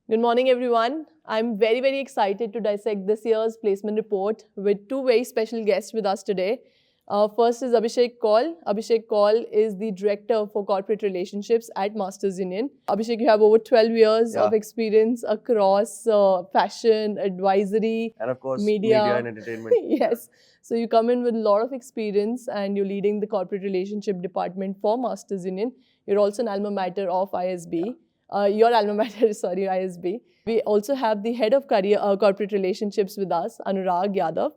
Good morning, everyone. I'm very, very excited to dissect this year's placement report with two very special guests with us today. First is Abhishek Kaul. Abhishek Kaul is the Director for Corporate Relationships at Masters Union. Abhishek, you have over 12 years of experience across fashion, advisory, and of course, media and entertainment. Yes. So you come in with a lot of experience and you're leading the corporate relationship department for Masters Union. You're also an alma mater of ISB. Your alma mater, sorry, ISB. We also have the head of corporate relationships with us, Anurag Yadav.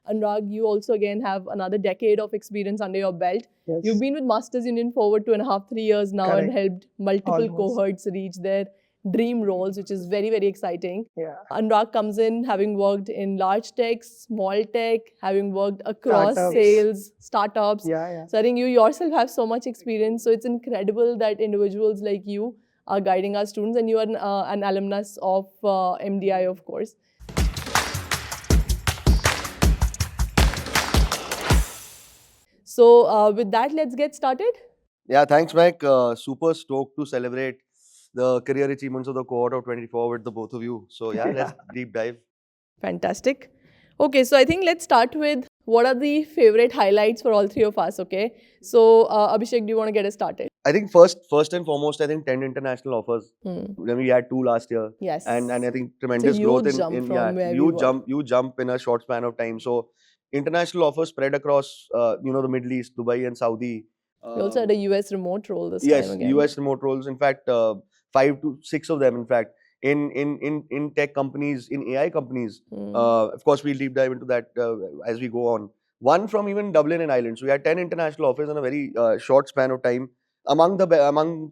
Anurag, you also again have another decade of experience under your belt. Yes. You've been with Masters Union for over 2.5, 3 years now. Correct. And helped multiple Almost. cohorts reach their dream roles, which is very, very exciting. Yeah. Anurag comes in having worked in large tech, small tech, having worked across Startups. sales, startups. Yeah. So I think you yourself have so much experience. So it's incredible that individuals like you are guiding our students, and you are an alumnus of MDI, of course. So with that, let's get started. Yeah, thanks, Mike. Super stoked to celebrate the career achievements of the cohort of 24 with the both of you. So yeah, let's deep dive. Fantastic. Okay, so I think let's start with what are the favorite highlights for all three of us, okay? So Abhishek, do you want to get us started? I think first and foremost, I think 10 international offers. Then we had 2 last year. Yes. And I think tremendous huge growth jump in from where we you were. jump in a short span of time. So international offers spread across the Middle East, Dubai and Saudi. We also had a US remote role this Yes, time again. US remote roles. In fact, 5 to 6 of them. In fact, in tech companies, in AI companies. Of course, we'll deep dive into that as we go on. One from even Dublin and Ireland. So we had 10 international offers in a very short span of time. Among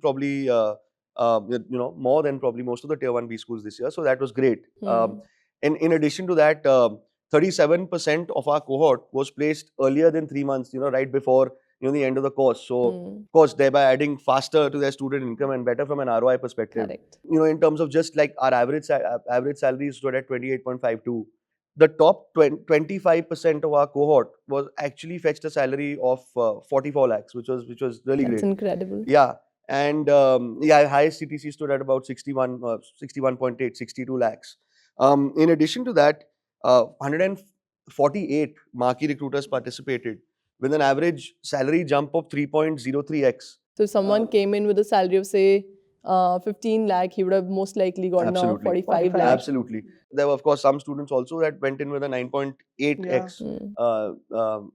probably more than probably most of the tier 1B schools this year. So that was great. And in addition to that, 37% of our cohort was placed earlier than 3 months. Right before the end of the course. So, of course, thereby adding faster to their student income and better from an ROI perspective. Correct. In terms of just like our average salaries stood at 28.52. The top 25% of our cohort was actually fetched a salary of 44 lakhs, which was really That's great. incredible. Yeah. And highest CTC stood at about 61.8, 62 lakhs. In addition to that, 148 marquee recruiters participated, with an average salary jump of 3.03x. So if someone came in with a salary of say 15 lakh, he would have most likely gotten a 45 lakh. Absolutely. There were of course some students also that went in with a 9.8x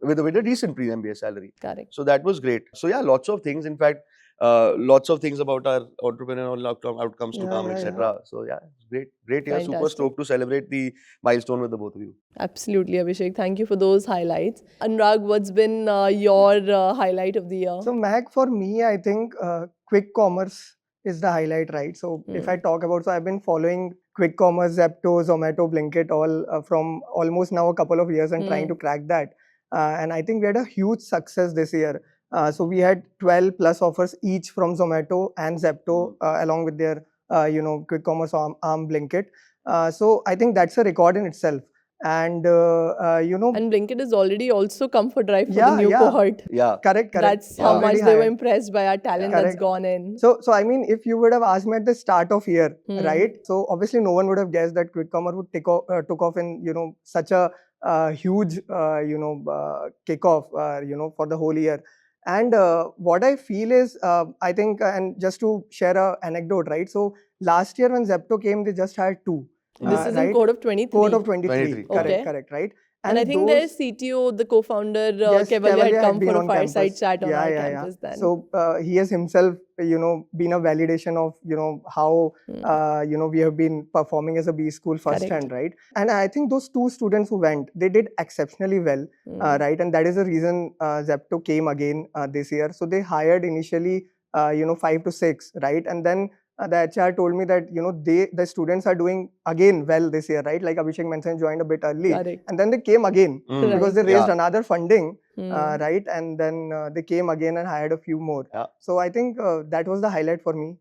with a decent pre-MBA salary. Correct. So that was great. So yeah, lots of things. In fact, lots of things about our entrepreneurial outcomes to come, etc. So yeah, great year. Fantastic. Super stoked to celebrate the milestone with the both of you. Absolutely, Abhishek. Thank you for those highlights. Anurag, what's been your highlight of the year? So Mahak, for me, I think quick commerce is the highlight, right? So if I talk about, so I've been following quick commerce, Zepto, Zomato, Blinkit, all from almost now a couple of years and trying to crack that. And I think we had a huge success this year. So we had 12 plus offers each from Zomato and Zepto along with their quick commerce arm Blinkit. So I think that's a record in itself. And and Blinkit has already also come for drive for the new cohort. Yeah, correct. That's how much they were impressed by our talent that's gone in. So I mean, if you would have asked me at the start of year, right? So obviously no one would have guessed that quick commerce would took off in such a huge kickoff for the whole year. And what I feel is, I think, and just to share an anecdote, right? So last year when Zepto came, they just had 2. This is in Code of 23. Code of 23. Okay. Correct, right? And I think their CTO, the co-founder, Kevalier, had come for a fireside chat on our campus then. So he has himself, been a validation of, how, we have been performing as a B school firsthand, right? And I think those 2 students who went, they did exceptionally well, right? And that is the reason Zepto came again this year. So they hired initially, 5 to 6, right? And then the HR told me that the students are doing again well this year, right? Like Abhishek mentioned, joined a bit early, and then they came again because they raised another funding, right? And then they came again and hired a few more. So I think that was the highlight for me,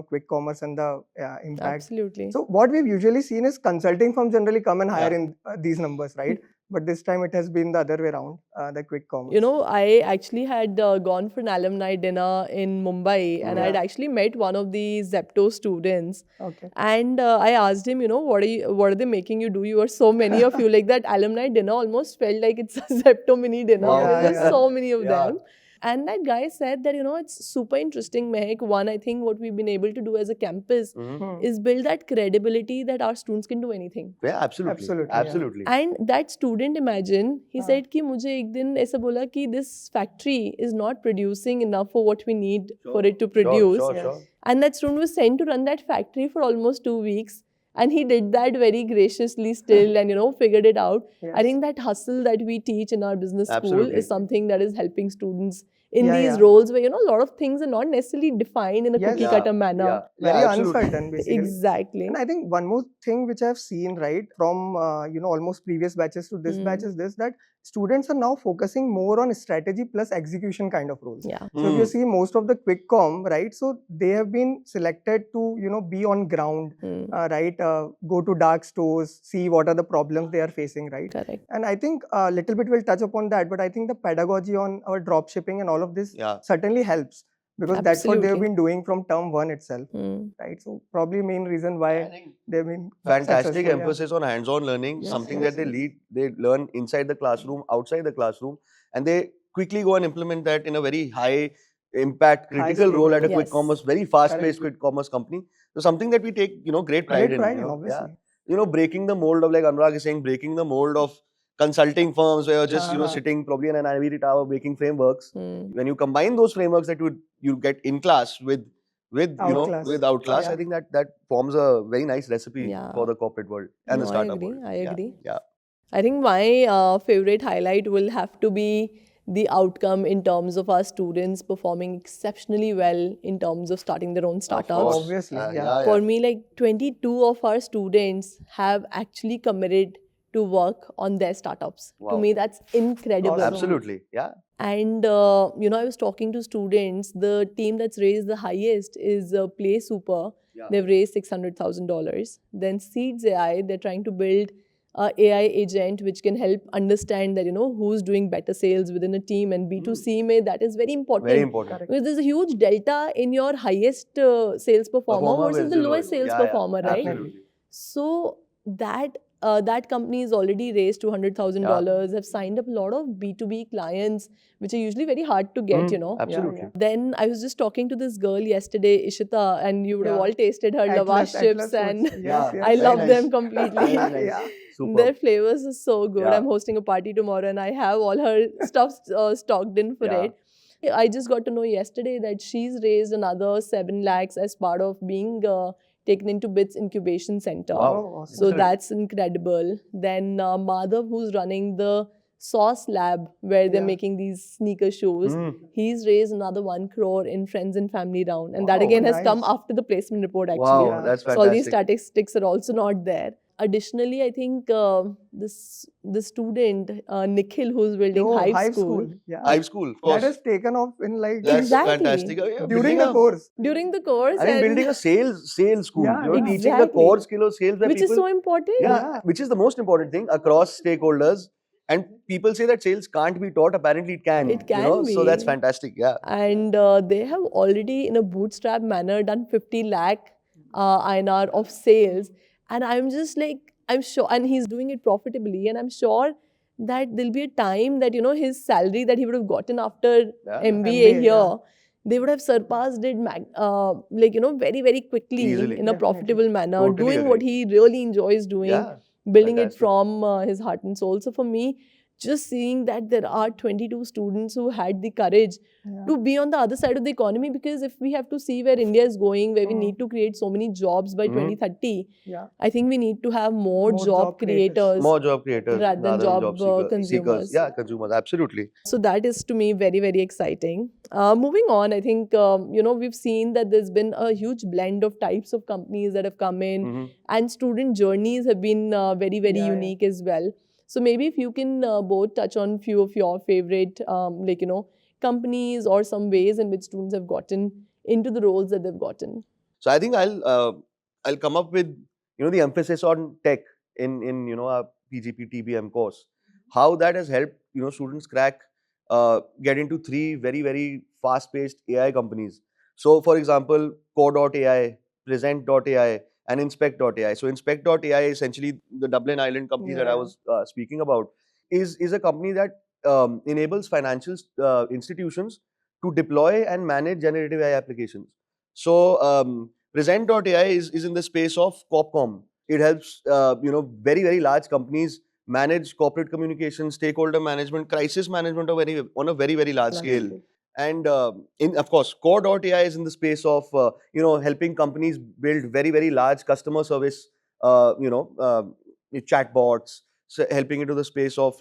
quick commerce and the impact. Absolutely. So what we've usually seen is consulting firms generally come and hire in these numbers, right? but this time it has been the other way around, the quick commerce. You know, I actually had gone for an alumni dinner in Mumbai, and I had actually met one of the Zepto students. Okay. And I asked him, you know, what are they making you do? You are so many of you. Like that alumni dinner almost felt like it's a Zepto mini dinner. Wow. There were Yeah. so many of Yeah. them. And that guy said that, you know, it's super interesting, Mahak. One, I think what we've been able to do as a campus Mhm. is build that credibility that our students can do anything. Yeah, absolutely. Absolutely, yeah. Absolutely. And that student, imagine, he हाँ. said कि मुझे एक दिन ऐसा बोला कि this factory is not producing enough for what we need for it to produce. Sure, Yes. sure. And that student was sent to run that factory for almost 2 weeks. And he did that very graciously still and, you know, figured it out. Yes. I think that hustle that we teach in our business school Absolutely. is something that is helping students in Yeah, these yeah. roles where, you know, a lot of things are not necessarily defined in a Yes. cookie Yeah, cutter manner. yeah. Very Yeah, absolutely. uncertain, basically. Exactly. And I think one more thing which I've seen, right, from almost previous batches to this batch is this, that students are now focusing more on strategy plus execution kind of roles. Yeah. So if you see most of the quick com, right, so they have been selected to, be on ground, right, go to dark stores, see what are the problems they are facing, right? Correct. And I think a little bit we'll touch upon that, but I think the pedagogy on our drop shipping and all of this Yeah. certainly helps, because that's what they've Absolutely. been doing from term 1 itself, Mm. right? So probably main reason I why think they've been fantastic successful, yeah. emphasis on hands-on learning, Yes, something yes, that yes. they learn inside the classroom, outside the classroom, and they quickly go and implement that in a very high impact, critical scale, role at a yes. quick commerce, very fast-paced Correct. quick commerce company. So something that we take, great pride Great in. pride, Yeah. obviously. Breaking the mold of, like Anurag is saying, breaking the mold of consulting firms where you're just, Uh-huh. sitting probably in an ivory tower making frameworks. Mm. When you combine those frameworks that you get in class with Outclass. outclass, Yeah. I think that forms a very nice recipe Yeah. for the corporate world and the No, startup I agree. world. I Yeah, agree. Yeah. I think my favorite highlight will have to be the outcome in terms of our students performing exceptionally well in terms of starting their own Of startups. course. Obviously, yeah. Yeah. For me, like 22 of our students have actually committed to work on their startups. To Wow. me, that's incredible. Awesome. Absolutely. Yeah. And, I was talking to students. The team that's raised the highest is Play Super. Yeah. They've raised $600,000. Then Seeds AI, they're trying to build a AI agent which can help understand that, who's doing better sales within a team. And B2C, that is very important. Very important. Correct. Because there's a huge delta in your highest sales performer versus the lowest sales performer, right? Absolutely. So that company has already raised $200,000, have signed up a lot of B2B clients, which are usually very hard to get, Absolutely. Yeah. Then I was just talking to this girl yesterday, Ishita, and you would have Yeah. all tasted her lavash chips, and Yes, Yeah. yes. I Very love nice. them completely. Very nice. Yeah. Superb. Their flavors are so good. Yeah. I'm hosting a party tomorrow, and I have all her stuff stocked in for Yeah. it. I just got to know yesterday that she's raised another 7 lakhs as part of being taken into BITS Incubation Center. Wow. Oh, awesome. So Excellent. that's incredible. Then Madhav, who's running the Sauce Lab, where they're Yeah. making these sneaker shoes, Mm. he's raised another 1 crore in friends and family round. And that Wow, again has come nice. after the placement report, actually. Wow, Yeah. that's So all these fantastic. statistics are also not there. Additionally, I think the student, Nikhil, who's building Oh, Hive School. Yeah. Hive School, of That course. has taken off in like That's Exactly. fantastic. Yeah, during building the course. During the course, I mean, and building a sales school. Yeah, You're yeah. teaching the Exactly. core skill of sales where which people, is so important. Yeah. which is the most important thing across stakeholders. And people say that sales can't be taught. Apparently, it can. It can So that's be. fantastic. Yeah. And they have already, in a bootstrap manner, done 50 lakh INR of sales. And I'm just like, I'm sure, and he's doing it profitably. And I'm sure that there'll be a time that, his salary that he would have gotten after Yeah. MBA MBA, here, yeah. they would have surpassed it, very, very quickly Easily. in a Definitely. profitable manner, Totally doing what agree. he really enjoys doing. Yeah. Building it Fantastic. from his heart and soul. So for me, just seeing that there are 22 students who had the courage Yeah. to be on the other side of the economy, because if we have to see where India is going, where we Mm. need to create so many jobs by 2030, Yeah. I think we need to have more More job job creators. creators. More job creators rather than job, seekers. consumers. Yeah, consumers. Absolutely. So that is to me very, very exciting. Moving on, I think, we've seen that there's been a huge blend of types of companies that have come in, Mhm. and student journeys have been very, very Yeah, yeah. unique as well. So maybe if you can both touch on few of your favorite, companies or some ways in which students have gotten into the roles that they've gotten. So I think I'll come up with the emphasis on tech in our PGP TBM course. how that has helped students crack get into 3 very very fast-paced AI companies. So, for example, Core.ai, Present.ai, and Inspect.ai. So, Inspect.ai, essentially the Dublin Island company that I Yeah. was speaking about, is a company that enables financial institutions to deploy and manage generative AI applications. So, Present.ai is in the space of Corpcom. It helps very very large companies manage corporate communication, stakeholder management, crisis management on a very very large scale. And in of course, Core.ai is in the space of helping companies build very very large customer service chatbots, so helping into the space of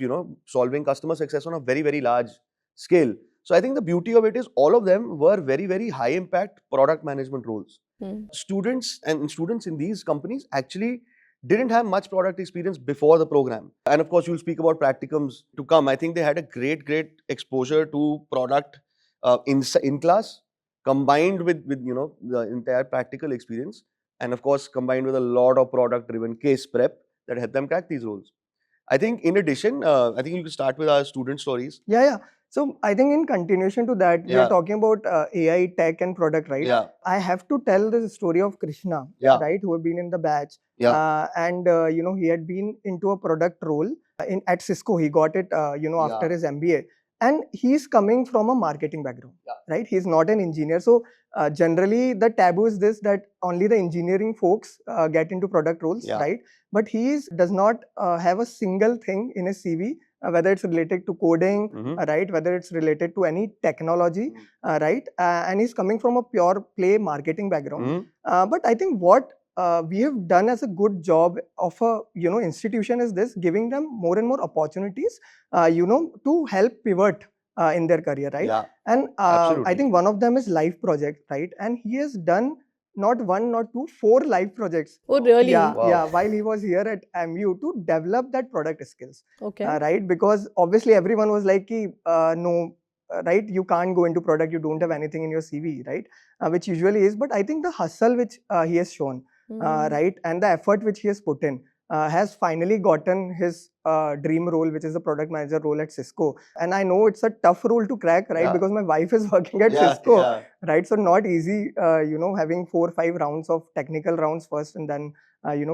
solving customer success on a very very large scale. So I think the beauty of it is all of them were very very high impact product management roles. Students in these companies actually didn't have much product experience before the program. And of course, you'll speak about practicums to come. I think they had a great exposure to product in class, combined with the entire practical experience, and of course combined with a lot of product driven case prep that helped them crack these roles. I think in addition, I think you can start with our student stories. Yeah. So I think in continuation to that, we are talking about AI, tech, and product, right? Yeah. I have to tell the story of Krishna, right, who have been in the batch, and he had been into a product role at Cisco. He got it, after his MBA, and he's coming from a marketing background, right? He's not an engineer, so generally the taboo is this, that only the engineering folks get into product roles, right? But he does not have a single thing in his CV, whether it's related to coding, right, whether it's related to any technology, right, and he's coming from a pure play marketing background. But I think what we have done as a good job of a institution is this, giving them more and more opportunities, to help pivot in their career, right? Yeah, and absolutely. I think one of them is life project, right? And he has done not one, not two, 4 live projects. Oh, really? Yeah, Wow. yeah. While he was here at MU to develop that product skills. Okay. Right? Because obviously everyone was like, no, right? You can't go into product. You don't have anything in your CV, right? Which usually is. But I think the hustle which he has shown, right, and the effort which he has put in, has finally gotten his dream role, which is the product manager role at Cisco. And I know it's a tough role to crack, right? Because my wife is working at Cisco, right? So not easy, having 4 or 5 rounds of technical rounds first, and then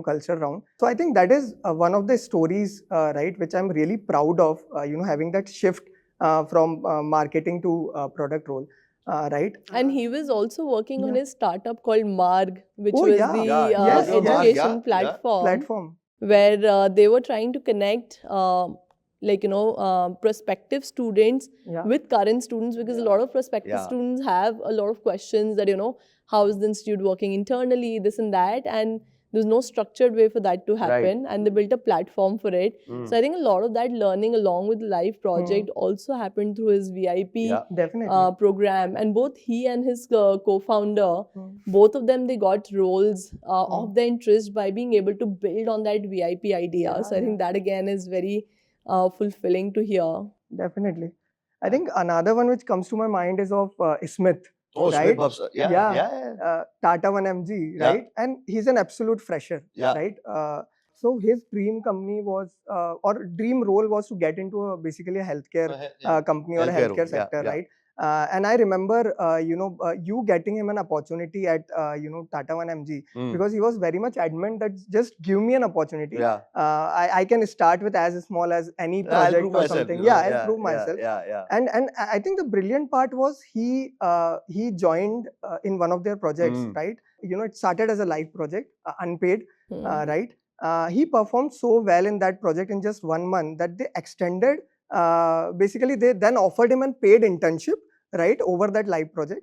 culture round. So I think that is one of the stories, right, which I'm really proud of, having that shift from marketing to product role. Right. And he was also working on his startup called Marg, which Oh, was yeah. the Yes, education yes. platform where they were trying to connect prospective students with current students, because a lot of prospective students have a lot of questions that how is the institute working internally, this and that, and there's no structured way for that to happen, and they built a platform for it. So I think a lot of that learning along with the live project also happened through his VIP program, and both he and his co-founder, both of them, they got roles of their interest by being able to build on that VIP idea. So I think that again is very fulfilling to hear. Definitely. I think another one which comes to my mind is of Smith. Oh, right? Smith, Tata 1MG, right? And he's an absolute fresher, right? So his dream company was, or dream role was to get into basically a healthcare company or a healthcare sector, right? And I remember, you getting him an opportunity at, Tata 1MG, because he was very much adamant that just give me an opportunity. I can start with as small as any project or something. I'll prove myself. And I think the brilliant part was he joined in one of their projects, right? It started as a live project, unpaid, right? He performed so well in that project in just 1 month that they extended. Basically, they then offered him a paid internship, right, over that live project,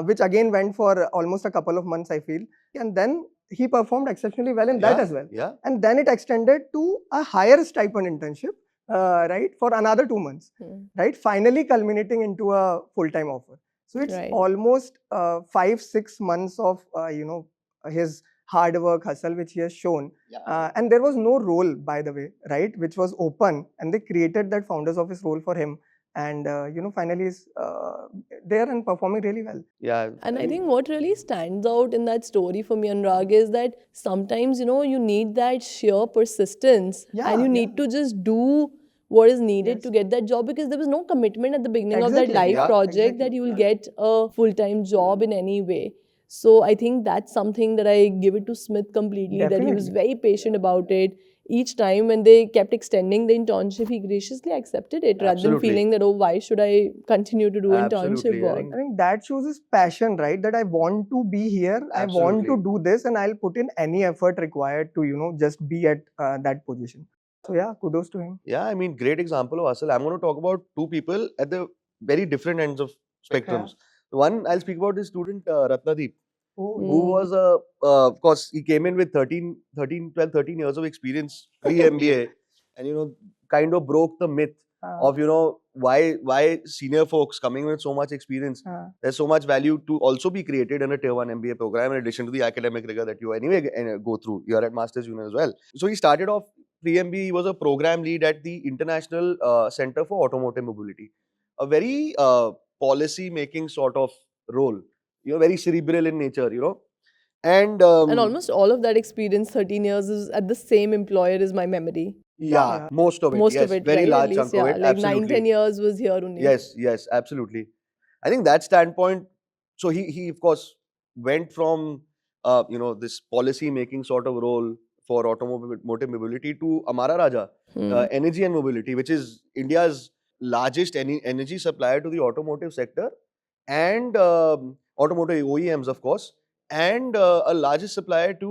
which again went for almost a couple of months, I feel. And then he performed exceptionally well in that as well. And then it extended to a higher stipend internship, right, for another 2 months, right, finally culminating into a full-time offer. So it's almost 5-6 months of his hard work, hustle, which he has shown. And there was no role, by the way, right, which was open, and they created that founders office role for him. And finally is there and performing really well. And I think what really stands out in that story for me, Anurag, is that sometimes you need that sheer persistence, and you need to just do what is needed Yes. to get that job, because there was no commitment at the beginning of that Exactly, life yeah, project that exactly. you will get a full-time job in any way. So I think that's something that I give it to Smith completely, that he was Definitely. very patient about it. Each time when they kept extending the internship, he graciously accepted it rather than Absolutely. feeling that, oh, why should I continue to do internship Absolutely. I work? think I think that shows his passion, right? That I want to be here, I want to Absolutely. do this, and I'll put in any effort required to, just be at that position. So yeah, kudos to him. Yeah, I mean, great example of hustle. I'm going to talk about two people at the very different ends of spectrums. One, I'll speak about this student, Ratnadeep, Oh, who Mm. was, of course, he came in with 13 years of experience pre-MBA and, kind of broke the myth of, why senior folks coming with so much experience, there's so much value to also be created in a tier 1 MBA program in addition to the academic rigor that you anyway go through. You're at Masters Union as well. So he started off pre-MBA, he was a program lead at the International Center for Automotive Mobility, a very policy making sort of role, very cerebral in nature, and And almost all of that experience, 13 years, is at the same employer, is my memory. yeah, most of it, Most yes, of it, very right? At large least, chunk of yeah. it, Like 9, absolutely. 10 years was here only. Yes, absolutely. I think that standpoint. So he of course went from this policy making sort of role for automotive mobility to Amara Raja, energy and mobility, which is India's largest energy supplier to the automotive sector and automotive OEMs, of course, and a largest supplier to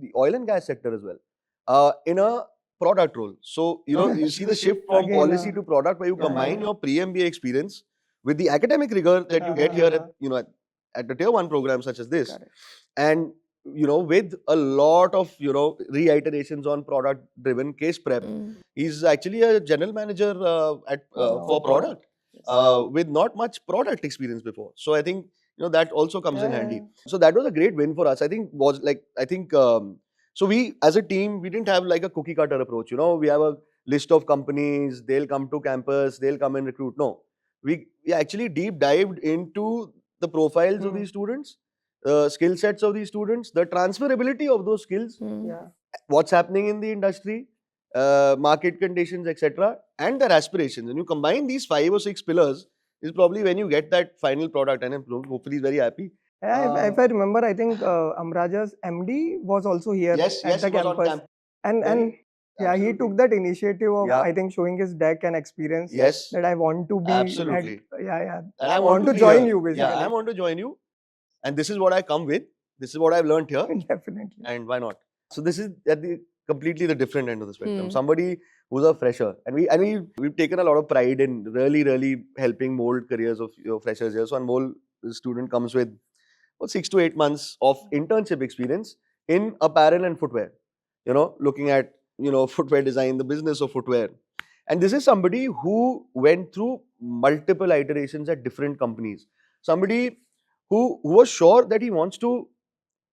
the oil and gas sector as well, in a product role. So, you see the shift from Again, policy to product, where you yeah, combine yeah. your pre-MBA experience with the academic rigor that you get here at the tier 1 program such as this. Correct. And, with a lot of, reiterations on product driven case prep. He's actually a general manager for product with not much product experience before. So I think, that also comes in handy. So that was a great win for us. I think so we as a team, we didn't have like a cookie cutter approach. We have a list of companies, they'll come to campus, they'll come and recruit. No, we actually deep dived into the profiles of these students, skill sets of these students, the transferability of those skills, Yeah. what's happening in the industry, market conditions, etc., and their aspirations. And you combine these 5 or 6 pillars, is probably when you get that final product, and hopefully he's very happy. Yeah, if I remember, I think Amraja's MD was also here Yes, at the he was on campus, camp. and yeah, he Absolutely. took that initiative of Yeah. I think showing his deck and experience Yes, that I want to be absolutely. yeah, And I I want to be join here. you basically. Yeah, I want to join you, and this is what I come with. This is what I've learned here, Definitely. and why not? So this is at the completely the different end of the spectrum. Hmm. Somebody who's a fresher, and we've taken a lot of pride in really helping mold careers of freshers here. So Anmol, the student, comes with 6 to 8 months of internship experience in apparel and footwear. Looking at footwear design, the business of footwear. And this is somebody who went through multiple iterations at different companies. Somebody who was sure that he wants to,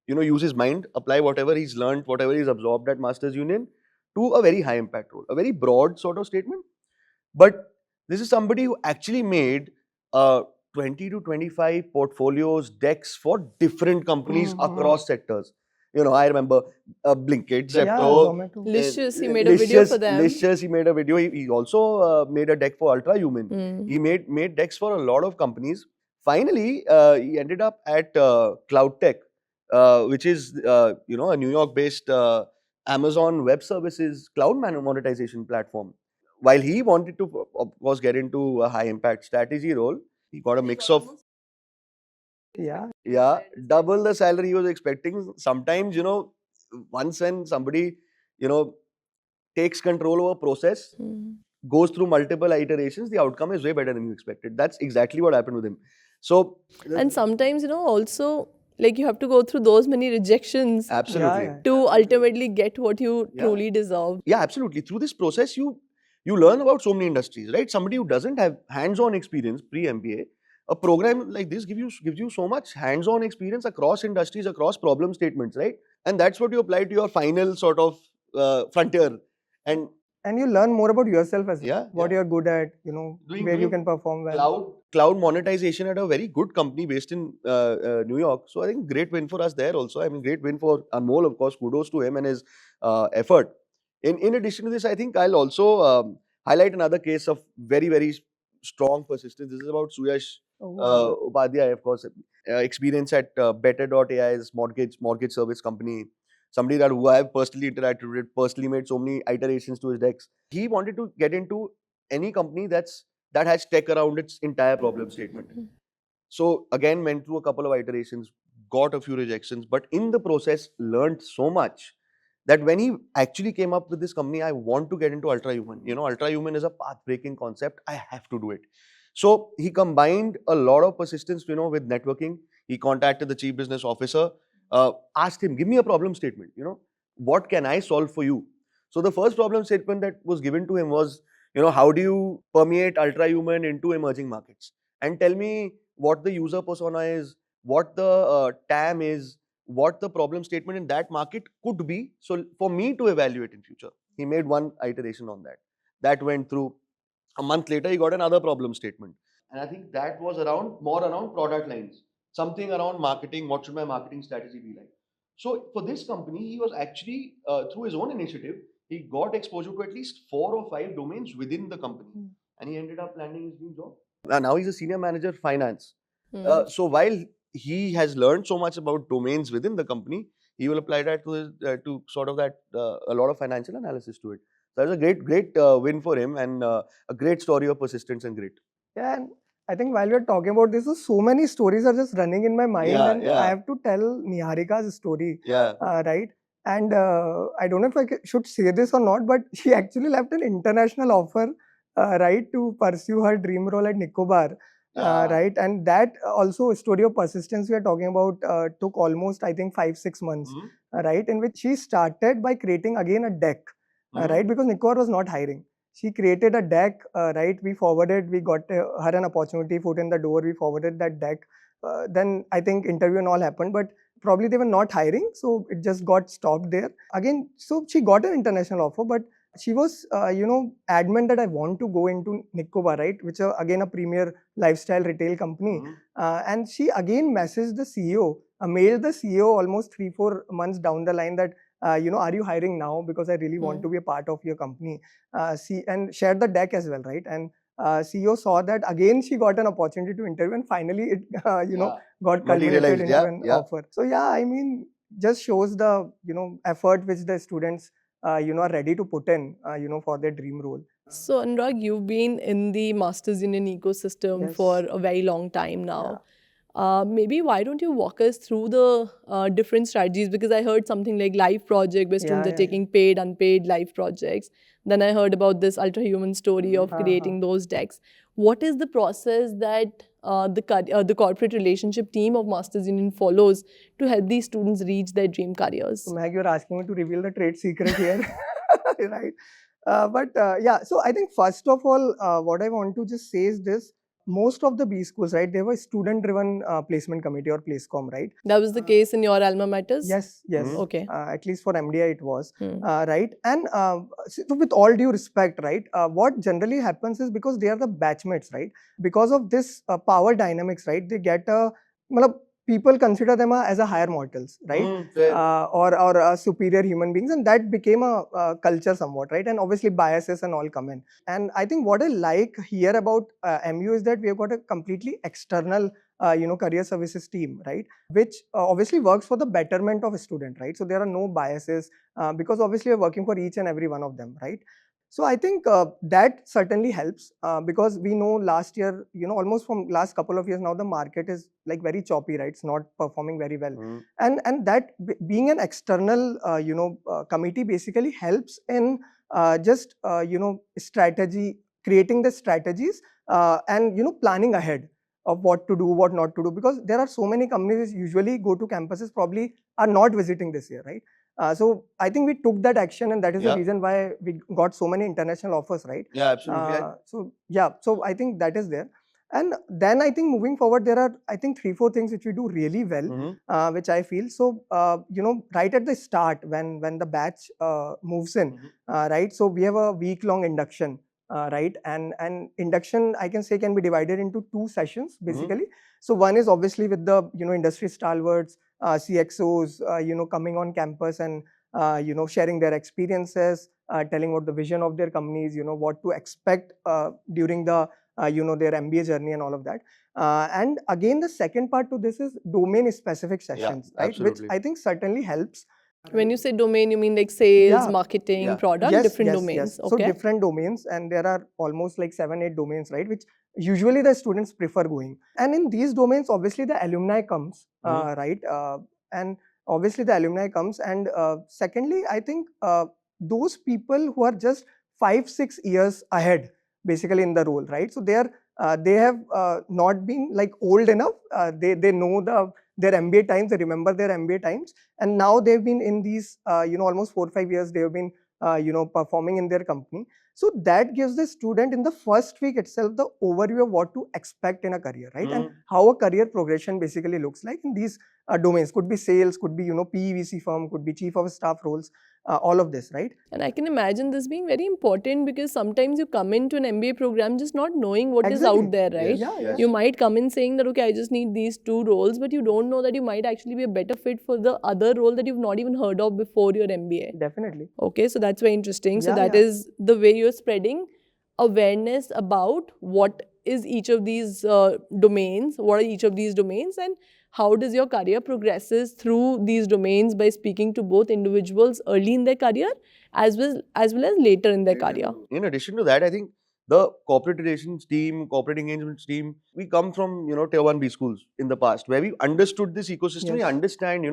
use his mind, apply whatever he's learned, whatever he's absorbed at Masters Union to a very high impact role. A very broad sort of statement. But this is somebody who actually made 20 to 25 portfolios, decks for different companies across sectors. I remember Blinkit, Yeah, Zepto, Zomato. Licious, he made a video for them. Licious, he made a video. He also made a deck for Ultra Human. Hmm. He made decks for a lot of companies. Finally, he ended up at Cloud Tech, which is a New York-based Amazon Web Services cloud monetization platform. While he wanted to, of course, get into a high impact strategy role, he got a mix of Yeah. double the salary he was expecting. Sometimes, once when somebody, takes control over a process, goes through multiple iterations, the outcome is way better than you expected. That's exactly what happened with him. So, And sometimes, also, like, you have to go through those many rejections absolutely. Yeah. to ultimately get what you Yeah. truly deserve. Yeah, absolutely. Through this process, you learn about so many industries, right? Somebody who doesn't have hands-on experience pre-MBA, a program like this gives you so much hands-on experience across industries, across problem statements, right? And that's what you apply to your final sort of frontier. And you learn more about yourself as well. Yeah, What yeah. you're good at, where you doing can perform well. cloud monetization at a very good company based in New York. So I think great win for us there also. I mean, great win for Anmol, of course. Kudos to him and his effort. In addition to this, I think I'll also highlight another case of very, very strong persistence. This is about Suyash Oh, wow. Upadhyay, of course, experience at Better.ai's mortgage service company. Somebody that who I have personally interacted with, personally made so many iterations to his decks. He wanted to get into any company that has tech around its entire problem statement. So again, went through a couple of iterations, got a few rejections, but in the process, learned so much that when he actually came up with this company, I want to get into ultra human. You know, ultra human is a path breaking concept. I have to do it. So he combined a lot of persistence, you know, with networking. He contacted the chief business officer, asked him, give me a problem statement. You know, what can I solve for you? So the first problem statement that was given to him was, you know, how do you permeate ultra human into emerging markets? And tell me what the user persona is, what the TAM is, what the problem statement in that market could be. So for me to evaluate in future, he made one iteration on that. That went through. A month later, he got another problem statement. And I think that was more around product lines, something around marketing. What should my marketing strategy be like? So for this company, he was actually, through his own initiative, he got exposure to at least 4 or 5 domains within the company. And he ended up landing his dream job. Now he's a senior manager finance. So while he has learned so much about domains within the company, he will apply that to his, to sort of that a lot of financial analysis to it. So that's a great win for him, and a great story of persistence and grit. Yeah, and I think while we're talking about this, so many stories are just running in my mind, Yeah, and yeah. I have to tell Niharika's story, Yeah. right? And I don't know if I should say this or not, but she actually left an international offer, right, to pursue her dream role at Nicobar, Yeah. right? And that also a story of persistence we are talking about took almost, I think, 5-6 months, right? In which she started by creating again a deck, right? Because Nicobar was not hiring. She created a deck, right? We got her an opportunity, foot in the door. We forwarded that deck. Then I think interview and all happened, but probably they were not hiring, so it just got stopped there. Again, so she got an international offer, but she was, adamant that I want to go into Nicobar, right? Which are again a premier lifestyle retail company. And she again messaged the CEO, mailed the CEO almost 3-4 months down the line that, are you hiring now? Because I really want to be a part of your company. And shared the deck as well, right? And CEO saw that again. She got an opportunity to interview, and finally it got culminated Materialized, into yeah, an yeah. offer. So yeah, I mean, just shows the effort which the students are ready to put in for their dream role. So, Anurag, you've been in the Masters Union ecosystem Yes. for a very long time now. Yeah. Maybe why don't you walk us through the different strategies? Because I heard something like live project where students are taking paid, unpaid live projects. Then I heard about this ultra human story of creating those decks. What is the process that the corporate relationship team of Masters Union follows to help these students reach their dream careers? So, Mahak, you're asking me to reveal the trade secret here, right? But yeah, so I think first of all, what I want to just say is this. Most of the B schools, right, they were student-driven placement committee or placecom, right? That was the case in your alma maters? Yes. Okay. At least for MDI it was, right? And so with all due respect, right, what generally happens is because they are the batchmates, right? Because of this power dynamics, right, they get a, people consider them as a higher mortals, right? Or superior human beings, and that became a culture somewhat, right? And obviously biases and all come in. And I think what I like here about MU is that we have got a completely external career services team, right, which obviously works for the betterment of a student, right? So there are no biases because obviously we're working for each and every one of them, right? So I think that certainly helps because we know last year, almost from last couple of years now, the market is like very choppy, right? It's not performing very well. And that being an external, committee basically helps in just, strategy, creating the strategies and, planning ahead of what to do, what not to do, because there are so many companies usually go to campuses probably are not visiting this year, right? So I think we took that action, and that is the reason why we got so many international offers, right? Yeah, absolutely. So I think that is there. And then I think moving forward, there are, I think, 3-4 things which we do really well, which I feel. So, right at the start, when the batch moves in, right? So we have a week-long induction, right? And induction, I can say, can be divided into 2 sessions, basically. So one is obviously with the, industry stalwarts, CXOs, coming on campus and, sharing their experiences, telling what the vision of their company is, what to expect during the their MBA journey and all of that. And again, the second part to this is domain specific sessions, right? absolutely. Which I think certainly helps. When you say domain, you mean like sales, Yeah. marketing, Yeah. product, Yes, different yes, domains. yes. So Okay. different domains, and there are almost like 7-8 domains, right? Which usually the students prefer going. And in these domains, obviously the alumni comes, right? And obviously the alumni comes. And secondly, I think those people who are just 5-6 years ahead, basically in the role, right? So they have not been like old enough. They know their MBA times. They remember their MBA times, and now they've been in these almost 4-5 years. They have been performing in their company. So that gives the student in the first week itself the overview of what to expect in a career, right? And how a career progression basically looks like in these domains. Could be sales, could be PEVC firm, could be chief of staff roles, all of this, right? And I can imagine this being very important because sometimes you come into an MBA program just not knowing what is Exactly. out there, right? Yeah, yes. You might come in saying that, okay, I just need these 2 roles, but you don't know that you might actually be a better fit for the other role that you've not even heard of before your MBA. Definitely. Okay, so that's very interesting. So Yeah, that yeah. is the way you're spreading awareness about what is each of these domains, what are each of these domains, and how does your career progresses through these domains by speaking to both individuals early in their career as well as later in their career. In addition to that, I think the corporate relations team, corporate engagements team, we come from, tier 1 B schools in the past where we understood this ecosystem. We Yes. understand,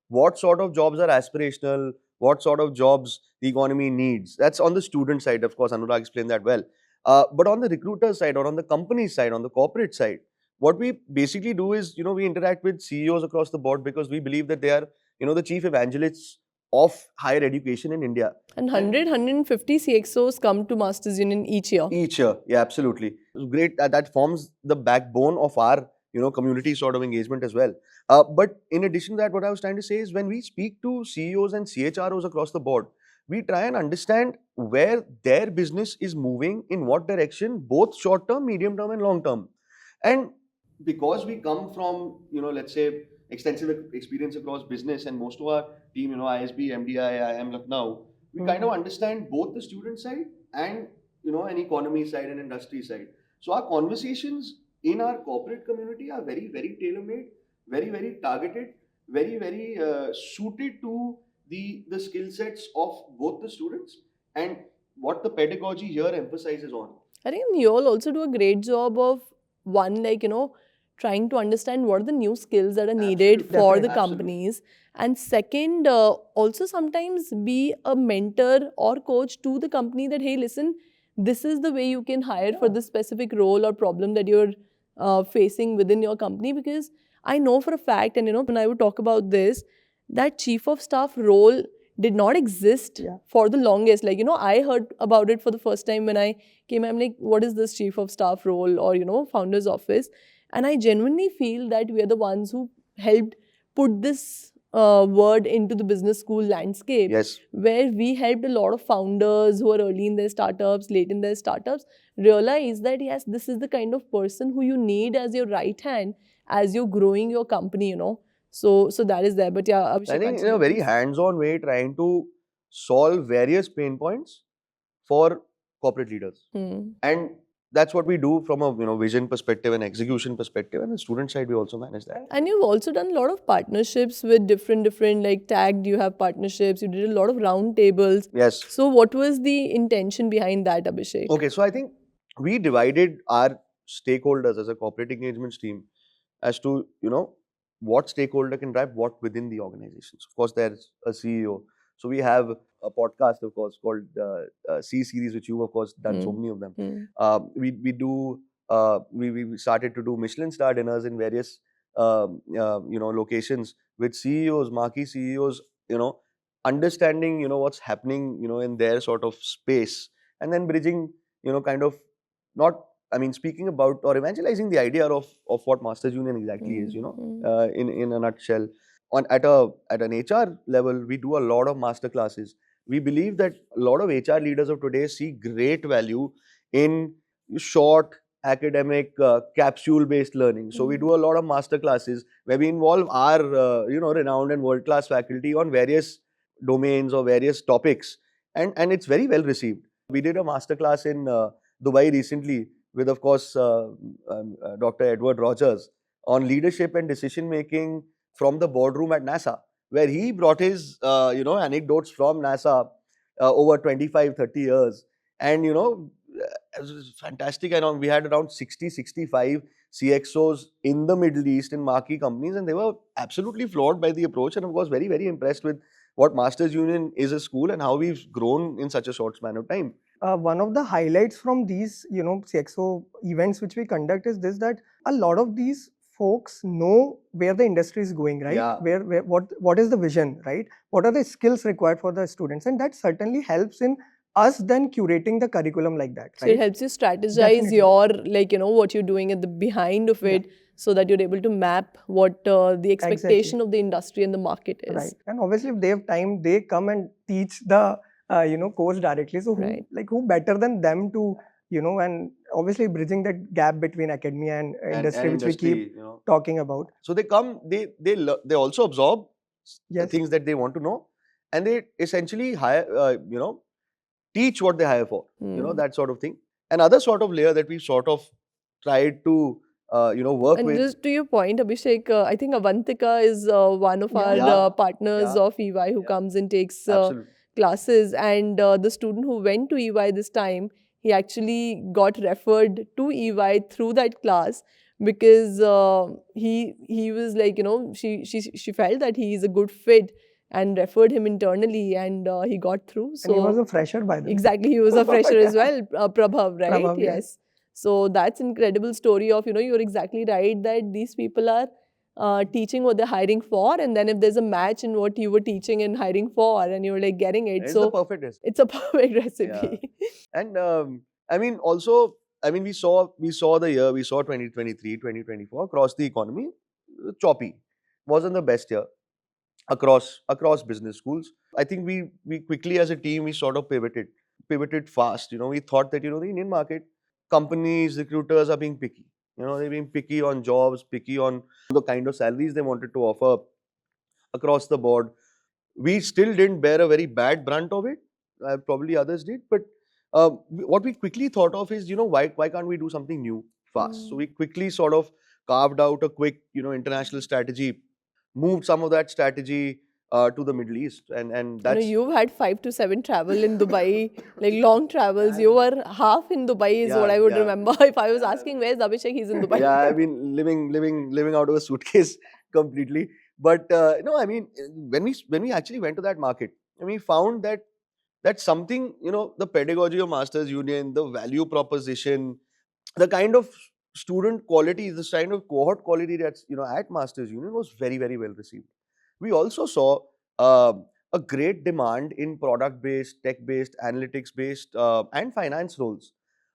what sort of jobs are aspirational, what sort of jobs the economy needs. That's on the student side, of course. Anurag explained that well. But on the recruiter side or on the company side, on the corporate side, what we basically do is, we interact with CEOs across the board because we believe that they are, the chief evangelists of higher education in India. And 150 CXOs come to Masters Union each year. Each year, yeah, absolutely. Great. That forms the backbone of our, community sort of engagement as well. But in addition to that, what I was trying to say is when we speak to CEOs and CHROs across the board, we try and understand where their business is moving, in what direction, both short term, medium term, and long term. And because we come from, let's say, extensive experience across business, and most of our team, ISB, MDI, IIM, Lucknow, we kind of understand both the student side and, an economy side and industry side. So our conversations in our corporate community are very, very tailor-made, very, very targeted, very, very suited to the skill sets of both the students and what the pedagogy here emphasizes on. I think you all also do a great job of trying to understand what are the new skills that are needed Absolutely. for the Definitely. companies. And second, also sometimes be a mentor or coach to the company that, hey, listen, this is the way you can hire for this specific role or problem that you're facing within your company. Because I know for a fact, and when I would talk about this, that chief of staff role did not exist for the longest. Like, I heard about it for the first time when I came. I'm like, what is this chief of staff role or, founder's office? And I genuinely feel that we are the ones who helped put this word into the business school landscape. Yes. Where we helped a lot of founders who are early in their startups, late in their startups, realize that, yes, this is the kind of person who you need as your right hand as you're growing your company, So that is there. But yeah, Abhishek, I think in continue, a very please. hands-on way, trying to solve various pain points for corporate leaders. And that's what we do from a vision perspective and execution perspective. And the student side, we also manage that. And you've also done a lot of partnerships with different like tagged, you have partnerships, you did a lot of round tables. Yes. So what was the intention behind that, Abhishek? Okay, so I think we divided our stakeholders as a corporate engagements team as to, what stakeholder can drive what within the organizations. Of course, there's a CEO. So we have a podcast, of course, called C Series, which you've, of course, done so many of them. We started to do Michelin star dinners in various, locations with CEOs, marquee CEOs, understanding, what's happening, in their sort of space, and then bridging, kind of speaking about or evangelizing the idea of what Masters Union exactly is, in a nutshell. At an HR level, we do a lot of master classes. We believe that a lot of HR leaders of today see great value in short academic capsule-based learning. So we do a lot of master classes where we involve our renowned and world-class faculty on various domains or various topics, and it's very well received. We did a masterclass in Dubai recently with, of course, Dr. Edward Rogers on leadership and decision making from the boardroom at NASA, where he brought his anecdotes from NASA over 25, 30 years. And it was fantastic. And we had around 60, 65 CXOs in the Middle East in marquee companies, and they were absolutely floored by the approach, and of course very, very impressed with what Masters Union is a school and how we've grown in such a short span of time. One of the highlights from these, CXO events which we conduct is this, that a lot of these folks know where the industry is going, right? Yeah. What is the vision, right? What are the skills required for the students? And that certainly helps in us then curating the curriculum like that, So it right? helps you strategize Definitely. your, what you're doing at the behind of it, so that you're able to map what the expectation of the industry and the market is. Right. And obviously, if they have time, they come and teach the course directly. So Right. who better than them to and obviously bridging that gap between academia and industry, which we keep talking about. So they come, they also absorb the Yes. things that they want to know, and they essentially hire, teach what they hire for, that sort of thing. Another sort of layer that we sort of tried to, work And with. just to your point, Abhishek, I think Avantika is one of our Yeah. partners Yeah. of EY who comes and takes Absolutely. classes. And the student who went to EY this time, he actually got referred to EY through that class, because he was like, she felt that he is a good fit and referred him internally, and he got through. So And he was a fresher, by the way. exactly, he was a fresher as well, Prabhav, right? Prabhav, yeah. Yes. So that's incredible story of, you're exactly right that these people are teaching what they're hiring for, and then if there's a match in what you were teaching and hiring for, and you're like getting it, It's so the perfect recipe. it's a perfect recipe. And also, we saw the year, we saw 2023, 2024 across the economy, choppy. Wasn't the best year across business schools. I think we quickly as a team, we sort of pivoted fast. We thought that, the Indian market, companies, recruiters are being picky. They're being picky on jobs, picky on the kind of salaries they wanted to offer across the board. We still didn't bear a very bad brunt of it. Probably others did. But what we quickly thought of is, why can't we do something new fast? So we quickly sort of carved out a quick, international strategy, moved some of that strategy to the Middle East. And that's... You've had 5 to 7 travel in Dubai, like long travels. You were half in Dubai is what I would remember. If I was asking, where's Abhishek? He's in Dubai. Yeah, I've been living out of a suitcase completely. But when we actually went to that market, and we found that something, the pedagogy of Masters Union, the value proposition, the kind of student quality, this kind of cohort quality that's at Masters Union was very, very well received. We also saw a great demand in product-based, tech-based, analytics-based, and finance roles,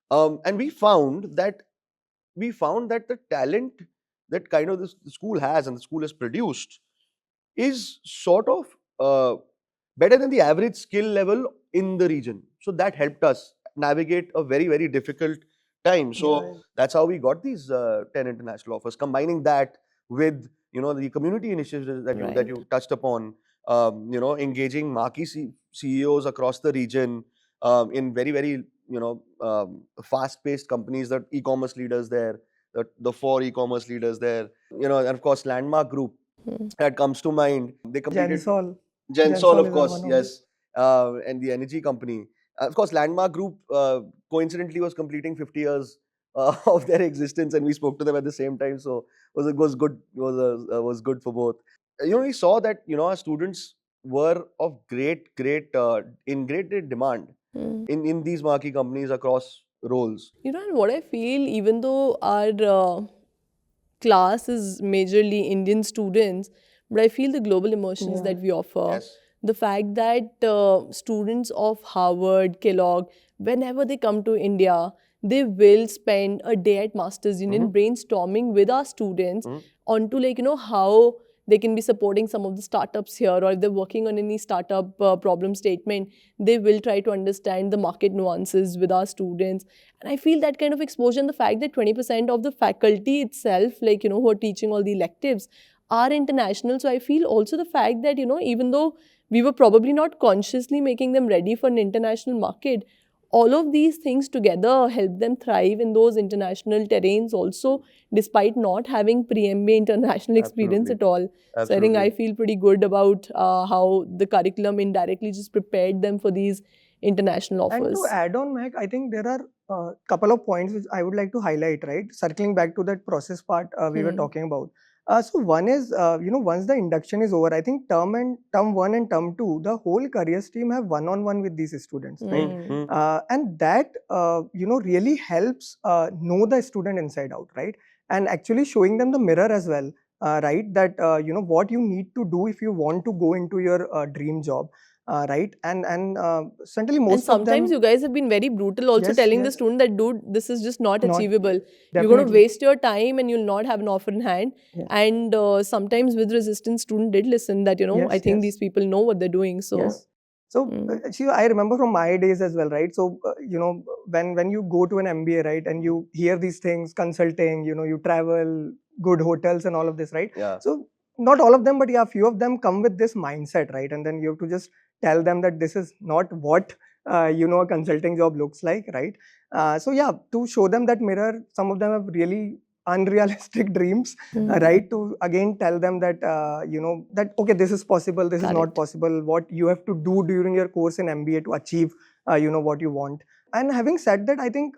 and we found that the talent that kind of the school has and the school has produced is sort of better than the average skill level in the region. So that helped us navigate a very, very difficult time. So that's how we got these 10 international offers, combining that with the community initiatives that you touched upon, engaging marquee CEOs across the region in very, very fast-paced companies, the e-commerce leaders there, the 4 e-commerce leaders there, and of course Landmark Group that comes to mind. They completed Gensol, of course, yes, and the energy company. Of course, Landmark Group coincidentally was completing 50 years of their existence, and we spoke to them at the same time. So it was good. Was good for both. We saw that our students were of great demand in these marquee companies across roles. And what I feel, even though our class is majorly Indian students, but I feel the global immersions that we offer, the fact that students of Harvard, Kellogg, whenever they come to India, they will spend a day at Masters Union brainstorming with our students onto how they can be supporting some of the startups here, or if they're working on any startup problem statement, they will try to understand the market nuances with our students. And I feel that kind of exposure, and the fact that 20% of the faculty itself, who are teaching all the electives, are international. So I feel also the fact that, even though We were probably not consciously making them ready for an international market. All of these things together help them thrive in those international terrains also, despite not having pre-MBA international experience Absolutely. at all. So I think I feel pretty good about how the curriculum indirectly just prepared them for these international offers. And to add on, Mahak, I think there are a couple of points which I would like to highlight, right? Circling back to that process part we were talking about. So one is, once the induction is over, I think term 1 and term 2, the whole careers team have one-on-one with these students, right? And that, really helps know the student inside out, right? And actually showing them the mirror as well, right? That, what you need to do if you want to go into your dream job. Right, and certainly most and sometimes of them, you guys have been very brutal also, Yes, telling the yes. student that, dude, this is just not achievable. You're going to Definitely. waste your time and you'll not have an offer in hand. Yes. And sometimes with resistance, student did listen that, Yes, I think yes. these people know what they're doing. So Yes. So see, I remember from my days as well, right? So when you go to an MBA, right, and you hear these things, consulting, you travel, good hotels, and all of this, right? Yeah. So not all of them, but yeah, few of them come with this mindset, right? And then you have to just tell them that this is not what a consulting job looks like, right? So yeah, to show them that mirror, some of them have really unrealistic dreams, right? To again tell them that that okay, this is possible, this is not Correct. possible, what you have to do during your course in MBA to achieve what you want. And having said that, I think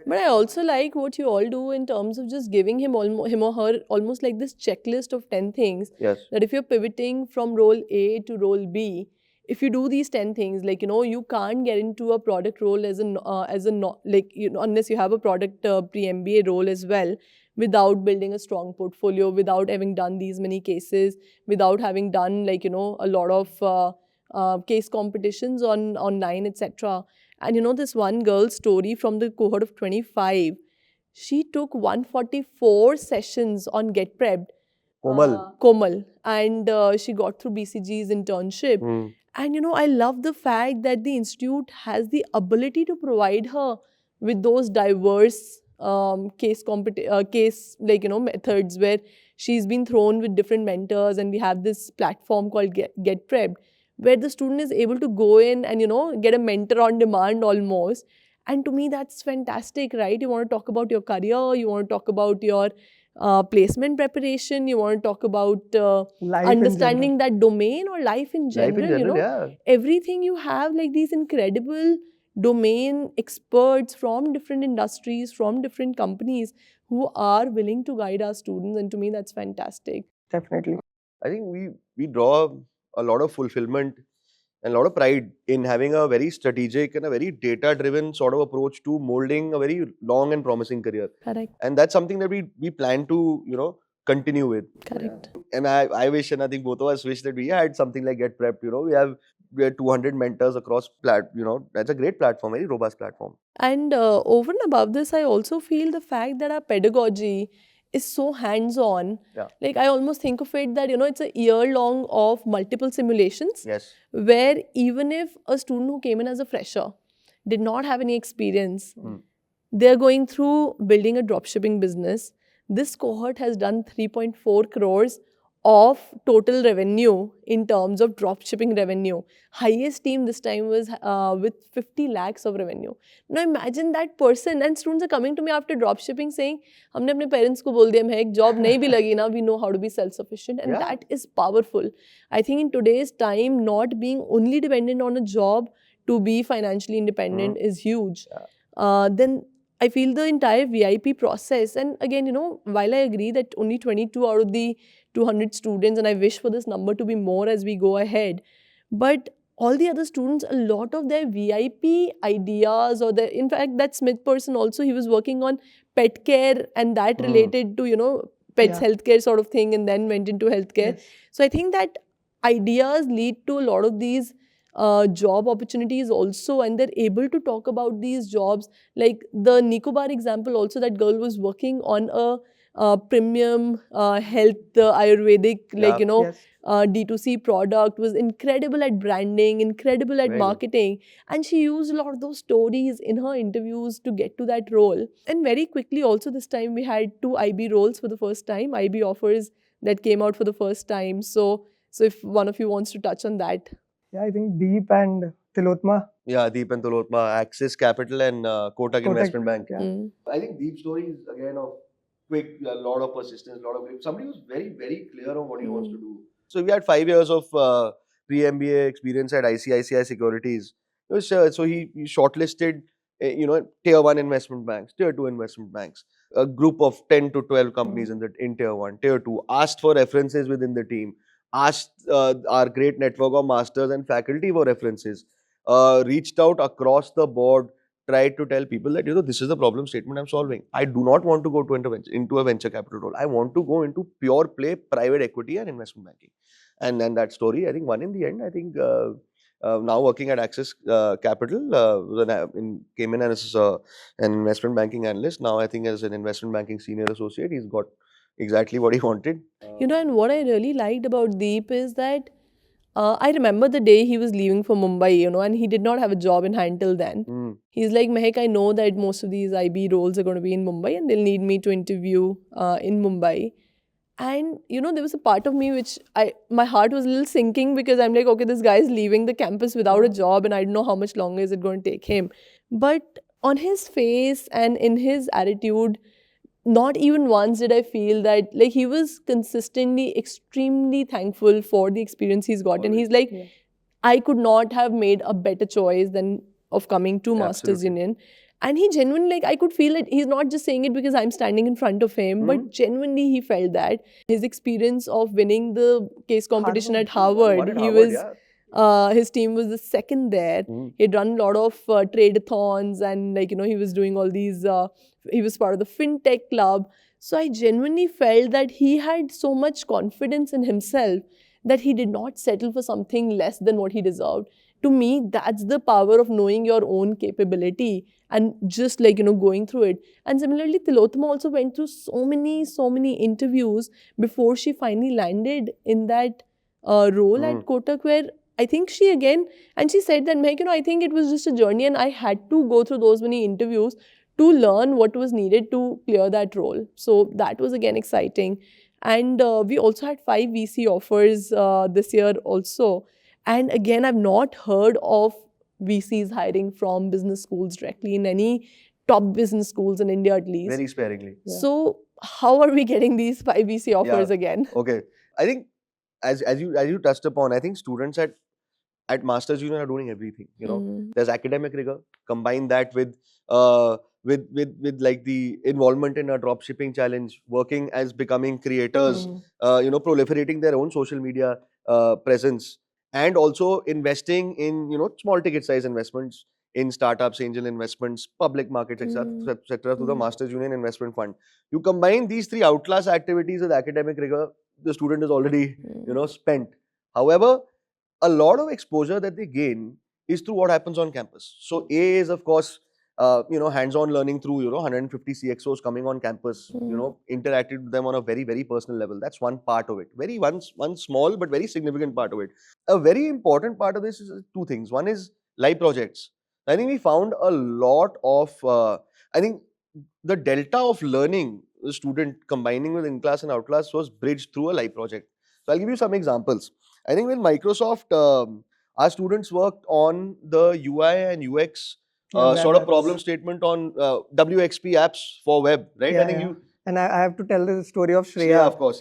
But I also like what you all do in terms of just giving him or her almost like this checklist of 10 things. Yes. That if you're pivoting from role A to role B, if you do these 10 things, like, you can't get into a product role unless you have a product pre-MBA role as well, without building a strong portfolio, without having done these many cases, without having done a lot of case competitions online, etc. And this one girl's story from the cohort of 25, she took 144 sessions on Get Prepped. Komal. And she got through BCG's internship. And I love the fact that the institute has the ability to provide her with those diverse case methods, where she's been thrown with different mentors, and we have this platform called Get Prepped, where the student is able to go in and get a mentor on demand almost. And to me, that's fantastic, right? You want to talk about your career, you want to talk about your placement preparation, you want to talk about life in understanding that domain or life in general, yeah. everything. You have like these incredible domain experts from different industries, from different companies, who are willing to guide our students, and to me that's fantastic. Definitely. I think we draw a lot of fulfillment and a lot of pride in having a very strategic and a very data-driven sort of approach to molding a very long and promising career. Correct. And that's something that we plan to, continue with. Correct. And I wish, and I think both of us wish that we had something like Get Prepped. We have 200 mentors across that's a great platform, very robust platform. And over and above this, I also feel the fact that our pedagogy is so hands-on. Yeah. Like, I almost think of it that, it's a year-long of multiple simulations. Yes. Where even if a student who came in as a fresher did not have any experience, they're going through building a dropshipping business. This cohort has done 3.4 crores of total revenue in terms of dropshipping revenue. Highest team this time was with 50 lakhs of revenue. Now imagine that person, and students are coming to me after dropshipping saying, हमने अपने parents को बोल दिया महक job नहीं भी लगी ना, we know how to be self-sufficient, and that is powerful. I think in today's time, not being only dependent on a job to be financially independent is huge. Then I feel the entire VIP process, and again, while I agree that only 22 out of the 200 students, and I wish for this number to be more as we go ahead, but all the other students, a lot of their VIP ideas, or in fact, that Smith person also, he was working on pet care, and that related to, pets healthcare sort of thing, and then went into healthcare. Yes. So I think that ideas lead to a lot of these job opportunities also, and they're able to talk about these jobs. Like the Nicobar example also, that girl was working on a premium health Ayurvedic, D2C product, was incredible at branding, incredible at Very good. marketing. And she used a lot of those stories in her interviews to get to that role. And very quickly, also this time, we had 2 IB roles for the first time, IB offers that came out for the first time. So if one of you wants to touch on that. Yeah, I think Deep and Tilotma. Yeah, Deep and Tulotma, Axis Capital and Kotak Investment Bank. Yeah. Mm. I think Deep's story is again of quick, a lot of persistence, a lot of grip. Somebody who's very, very clear on what he wants to do. So we had 5 years of pre-MBA experience at ICICI Securities. It was, so he shortlisted, tier 1 investment banks, tier 2 investment banks, a group of 10 to 12 companies in tier 1, tier 2, asked for references within the team, asked our great network of masters and faculty for references, reached out across the board, tried to tell people that, this is the problem statement I'm solving. I do not want to go to into a venture capital role. I want to go into pure play private equity and investment banking. And then that story, I think, won in the end. I think now working at Axis Capital, came in as an investment banking analyst. Now I think as an investment banking senior associate, he's got exactly what he wanted. And what I really liked about Deep is that I remember the day he was leaving for Mumbai, and he did not have a job in hand till then. He's like, Mahak, I know that most of these IB roles are going to be in Mumbai and they'll need me to interview in Mumbai. And, there was a part of me which my heart was a little sinking because I'm like, okay, this guy is leaving the campus without a job and I don't know how much longer is it going to take him. But on his face and in his attitude, not even once did I feel that, like, he was consistently extremely thankful for the experience he's gotten. He's like, I could not have made a better choice than of coming to Masters Union. And he genuinely, like, I could feel it. He's not just saying it because I'm standing in front of him, but genuinely he felt that. His experience of winning the case competition at Harvard, his team was the second there. He'd run a lot of trade-a-thons and, like, he was doing all these, he was part of the fintech club. So I genuinely felt that he had so much confidence in himself that he did not settle for something less than what he deserved. To me, that's the power of knowing your own capability and just, like, going through it. And similarly, Tilotma also went through so many interviews before she finally landed in that role at Kotak, where I think she said that, Mahak, I think it was just a journey and I had to go through those many interviews to learn what was needed to clear that role. So that was again exciting. And we also had 5 VC offers this year also. And again, I've not heard of VCs hiring from business schools directly in any top business schools in India at least. Very sparingly. Yeah. So how are we getting these 5 VC offers again? Okay. I think as you touched upon, I think students at Masters Union are doing everything. There's academic rigor. Combine that with like the involvement in a drop shipping challenge, working as becoming creators, proliferating their own social media presence, and also investing in small ticket size investments in startups, angel investments, public markets, etc. through the Masters Union Investment Fund. You combine these 3 outclass activities with academic rigor, the student is already spent. However, a lot of exposure that they gain is through what happens on campus. So A is, of course, hands-on learning through 150 CXOs coming on campus, interacted with them on a very, very personal level. That's one part of it. One small but very significant part of it. A very important part of this is 2 things. One is live projects. I think we found a lot of, I think the delta of learning the student combining with in-class and out-class was bridged through a live project. So I'll give you some examples. I think with Microsoft, our students worked on the UI and UX sort of problem statement on WXP apps for web, right? Yeah, I think and I have to tell the story of Shreya. Shreya, of course,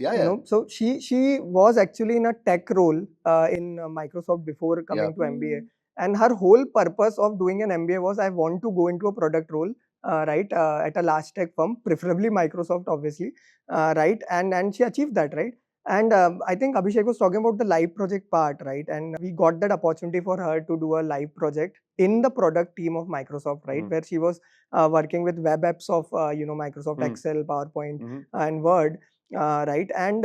So she was actually in a tech role in Microsoft before coming to MBA. And her whole purpose of doing an MBA was, I want to go into a product role, at a large tech firm, preferably Microsoft, obviously, right? And she achieved that, right? And I think Abhishek was talking about the live project part, right? And we got that opportunity for her to do a live project in the product team of Microsoft, right? Where she was working with web apps of, Microsoft Excel, PowerPoint, and Word, right? And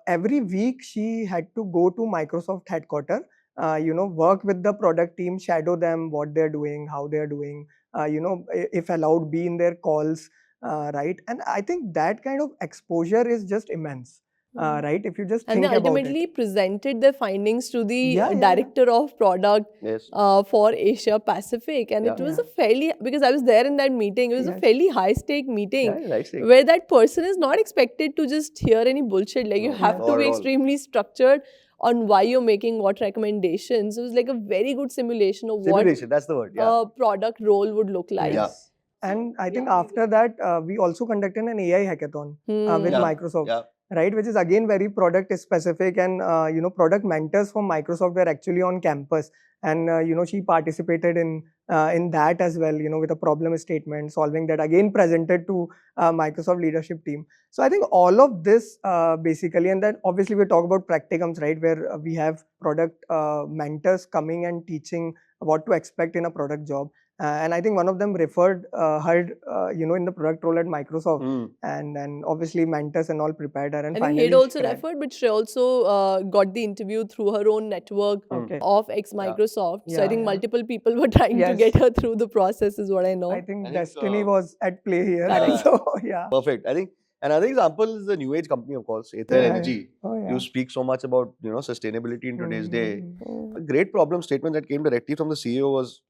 every week she had to go to Microsoft headquarters, work with the product team, shadow them, what they're doing, how they're doing, if allowed, be in their calls, right? And I think that kind of exposure is just immense. right? If you just And think they about it. ultimately presented their findings to the Yeah, yeah. director of product Yes. for Asia Pacific. And Yeah. it was Yeah. a fairly, because I was there in that meeting, it was a Yes. fairly high stake meeting Yeah, right. Sick. where that person is not expected to just hear any bullshit. Like you No, have not to at be all. extremely structured on why you're making what recommendations. It was like a very good simulation of Simulation, that's the word. what Yeah. a product role would look like. Yeah. Yes. And I think after that, we also conducted an AI hackathon with Yeah. Microsoft, Yeah. right? Which is again very product specific, and product mentors from Microsoft were actually on campus, and she participated in that as well. With a problem statement, solving that again presented to Microsoft leadership team. So I think all of this basically, and then obviously we talk about practicums, right, where we have product mentors coming and teaching what to expect in a product job. And I think one of them referred her, in the product role at Microsoft, and then obviously mentors and all prepared her. And I think finally he'd also she cracked. referred, but she also got the interview through her own network Okay. of ex-Microsoft. So I Yeah, think yeah. multiple people were trying to Yes. get her through the process, is what I know. I think I think, destiny was at play here. Correct. So yeah. Perfect. I think another example is the new age company, of course, Ether Yeah, Energy. Oh yeah. You speak so much about sustainability in today's day. Mhm. A great problem statement that came directly from the CEO was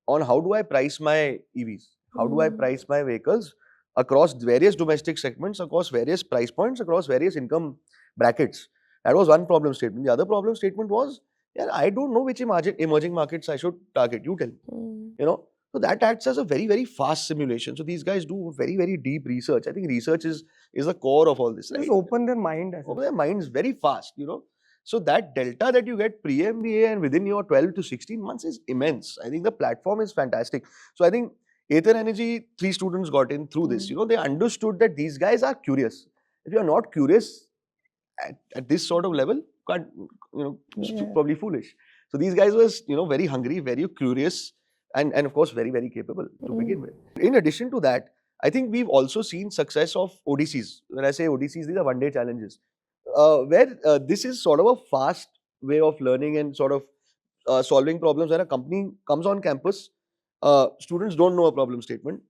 on how do I price my EVs? How do I price my vehicles across various domestic segments, across various price points, across various income brackets? That was one problem statement. The other problem statement was, yeah, I don't know which emerging markets I should target. You tell me. So that acts as a very, very fast simulation. So these guys do very, very deep research. I think research is the core of all this. Just Right? open their mind. As Open their minds very fast. So that delta that you get pre-MBA and within your 12 to 16 months is immense. I think the platform is fantastic. So I think Aether Energy, 3 students got in through this. They understood that these guys are curious. If you're not curious at this sort of level, can't, Yeah. probably foolish. So these guys was, very hungry, very curious, and of course very, very capable to begin with. In addition to that, I think we've also seen success of ODCs. When I say ODCs, these are one-day challenges, where this is sort of a fast way of learning and sort of solving problems. When a company comes on campus, students don't know a problem statement,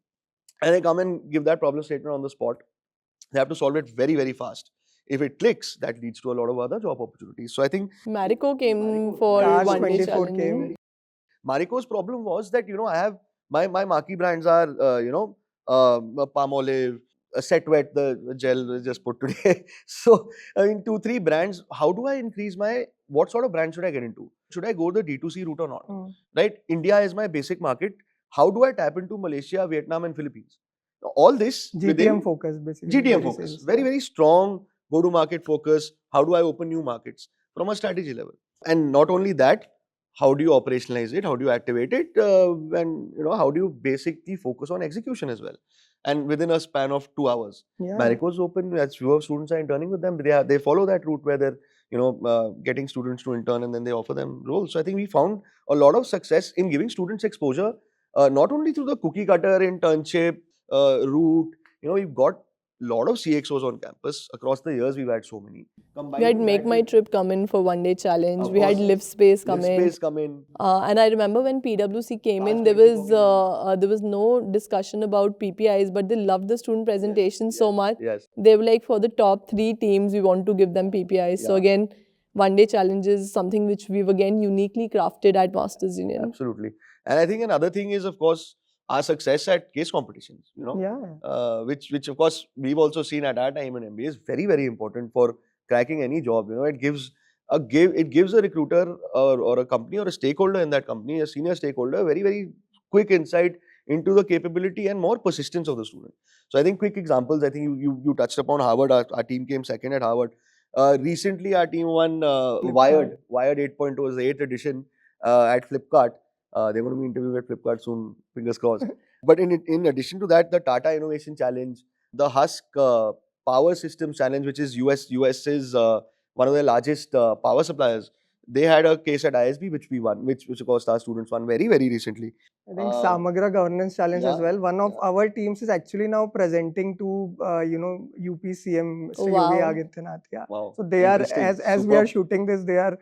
and they come and give that problem statement on the spot. They have to solve it very, very fast. If it clicks, that leads to a lot of other job opportunities. So I think Marico came for Cars one day 24 challenge. came. Marico's problem was that I have my marquee brands are Palmolive, Set Wet, the gel just put today. So in 2-3 brands, how do I increase what sort of brand should I get into? Should I go the D2C route or not? Right? India is my basic market. How do I tap into Malaysia, Vietnam, and Philippines? All this within GTM focus basically. GTM very focus, sales, very, yeah. very strong go-to-market focus. How do I open new markets from a strategy level? And not only that, how do you operationalize it? How do you activate it? And how do you basically focus on execution as well? And within a span of 2 hours, Yeah. Marico's open. As fewer students are interning with them, they follow that route where they're getting students to intern and then they offer them roles. So I think we found a lot of success in giving students exposure, not only through the cookie cutter internship route. We've got a lot of CXOs on campus. Across the years, we've had so many. We had Make My Trip come in for one day challenge. Of We had course. Live Space come in. Space come in. And I remember when PwC came in, there was no discussion about PPIs, but they loved the student presentation so much. Yes. They were like, for the top 3 teams, we want to give them PPIs. So Yeah. again, one day challenge is something which we've again uniquely crafted at Masters Union. Absolutely. And I think another thing is, of course, our success at case competitions, Yeah. which of course we've also seen at our time in MBA is very, very important for cracking any job. It gives a recruiter or a company or a stakeholder in that company, a senior stakeholder, very, very quick insight into the capability and more persistence of the student. So I think quick examples. I think you touched upon Harvard. Our team came second at Harvard. Recently, our team won Wired 8.0 was the 8th edition at Flipkart. They're going to be interviewed at Flipkart soon, fingers crossed. But in addition to that, the Tata Innovation Challenge, the Husk Power Systems Challenge, which is US's one of the largest power suppliers, they had a case at ISB which we won, which of course our students won very, very recently. I think Samagra Governance Challenge as yeah, well. One of yeah. our teams is actually now presenting to UP CM Oh, Sri wow. Yogi Adityanath. Yeah. Wow. So they are Interesting. as we are Superb. shooting this, they are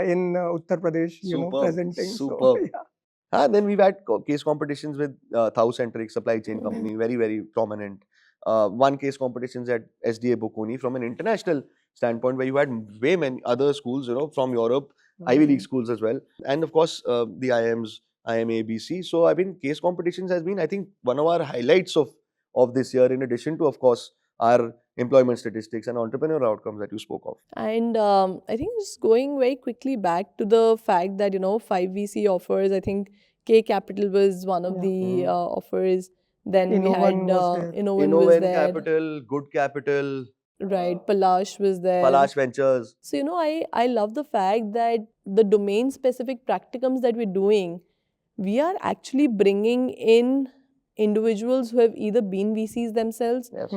in Uttar Pradesh, Superb. presenting. Superb. So, yeah. Then we've had case competitions with Thau-centric supply chain company, very, very prominent. One case competitions at SDA Bocconi from an international standpoint, where you had way many other schools, from Europe, Ivy League schools as well, and of course the IIMs, IMA, BC. So I mean, case competitions has been, I think, one of our highlights of this year, in addition to, of course, our employment statistics and entrepreneurial outcomes that you spoke of. And I think just going very quickly back to the fact that, 5 VC offers, I think K Capital was one of the offers. Then we had Innovan was there. Innovan was Innoven there. Capital, Good Capital, Right, Palash was there. Palash Ventures. So, I love the fact that the domain-specific practicums that we're doing, we are actually bringing in individuals who have either been VCs themselves, Yes.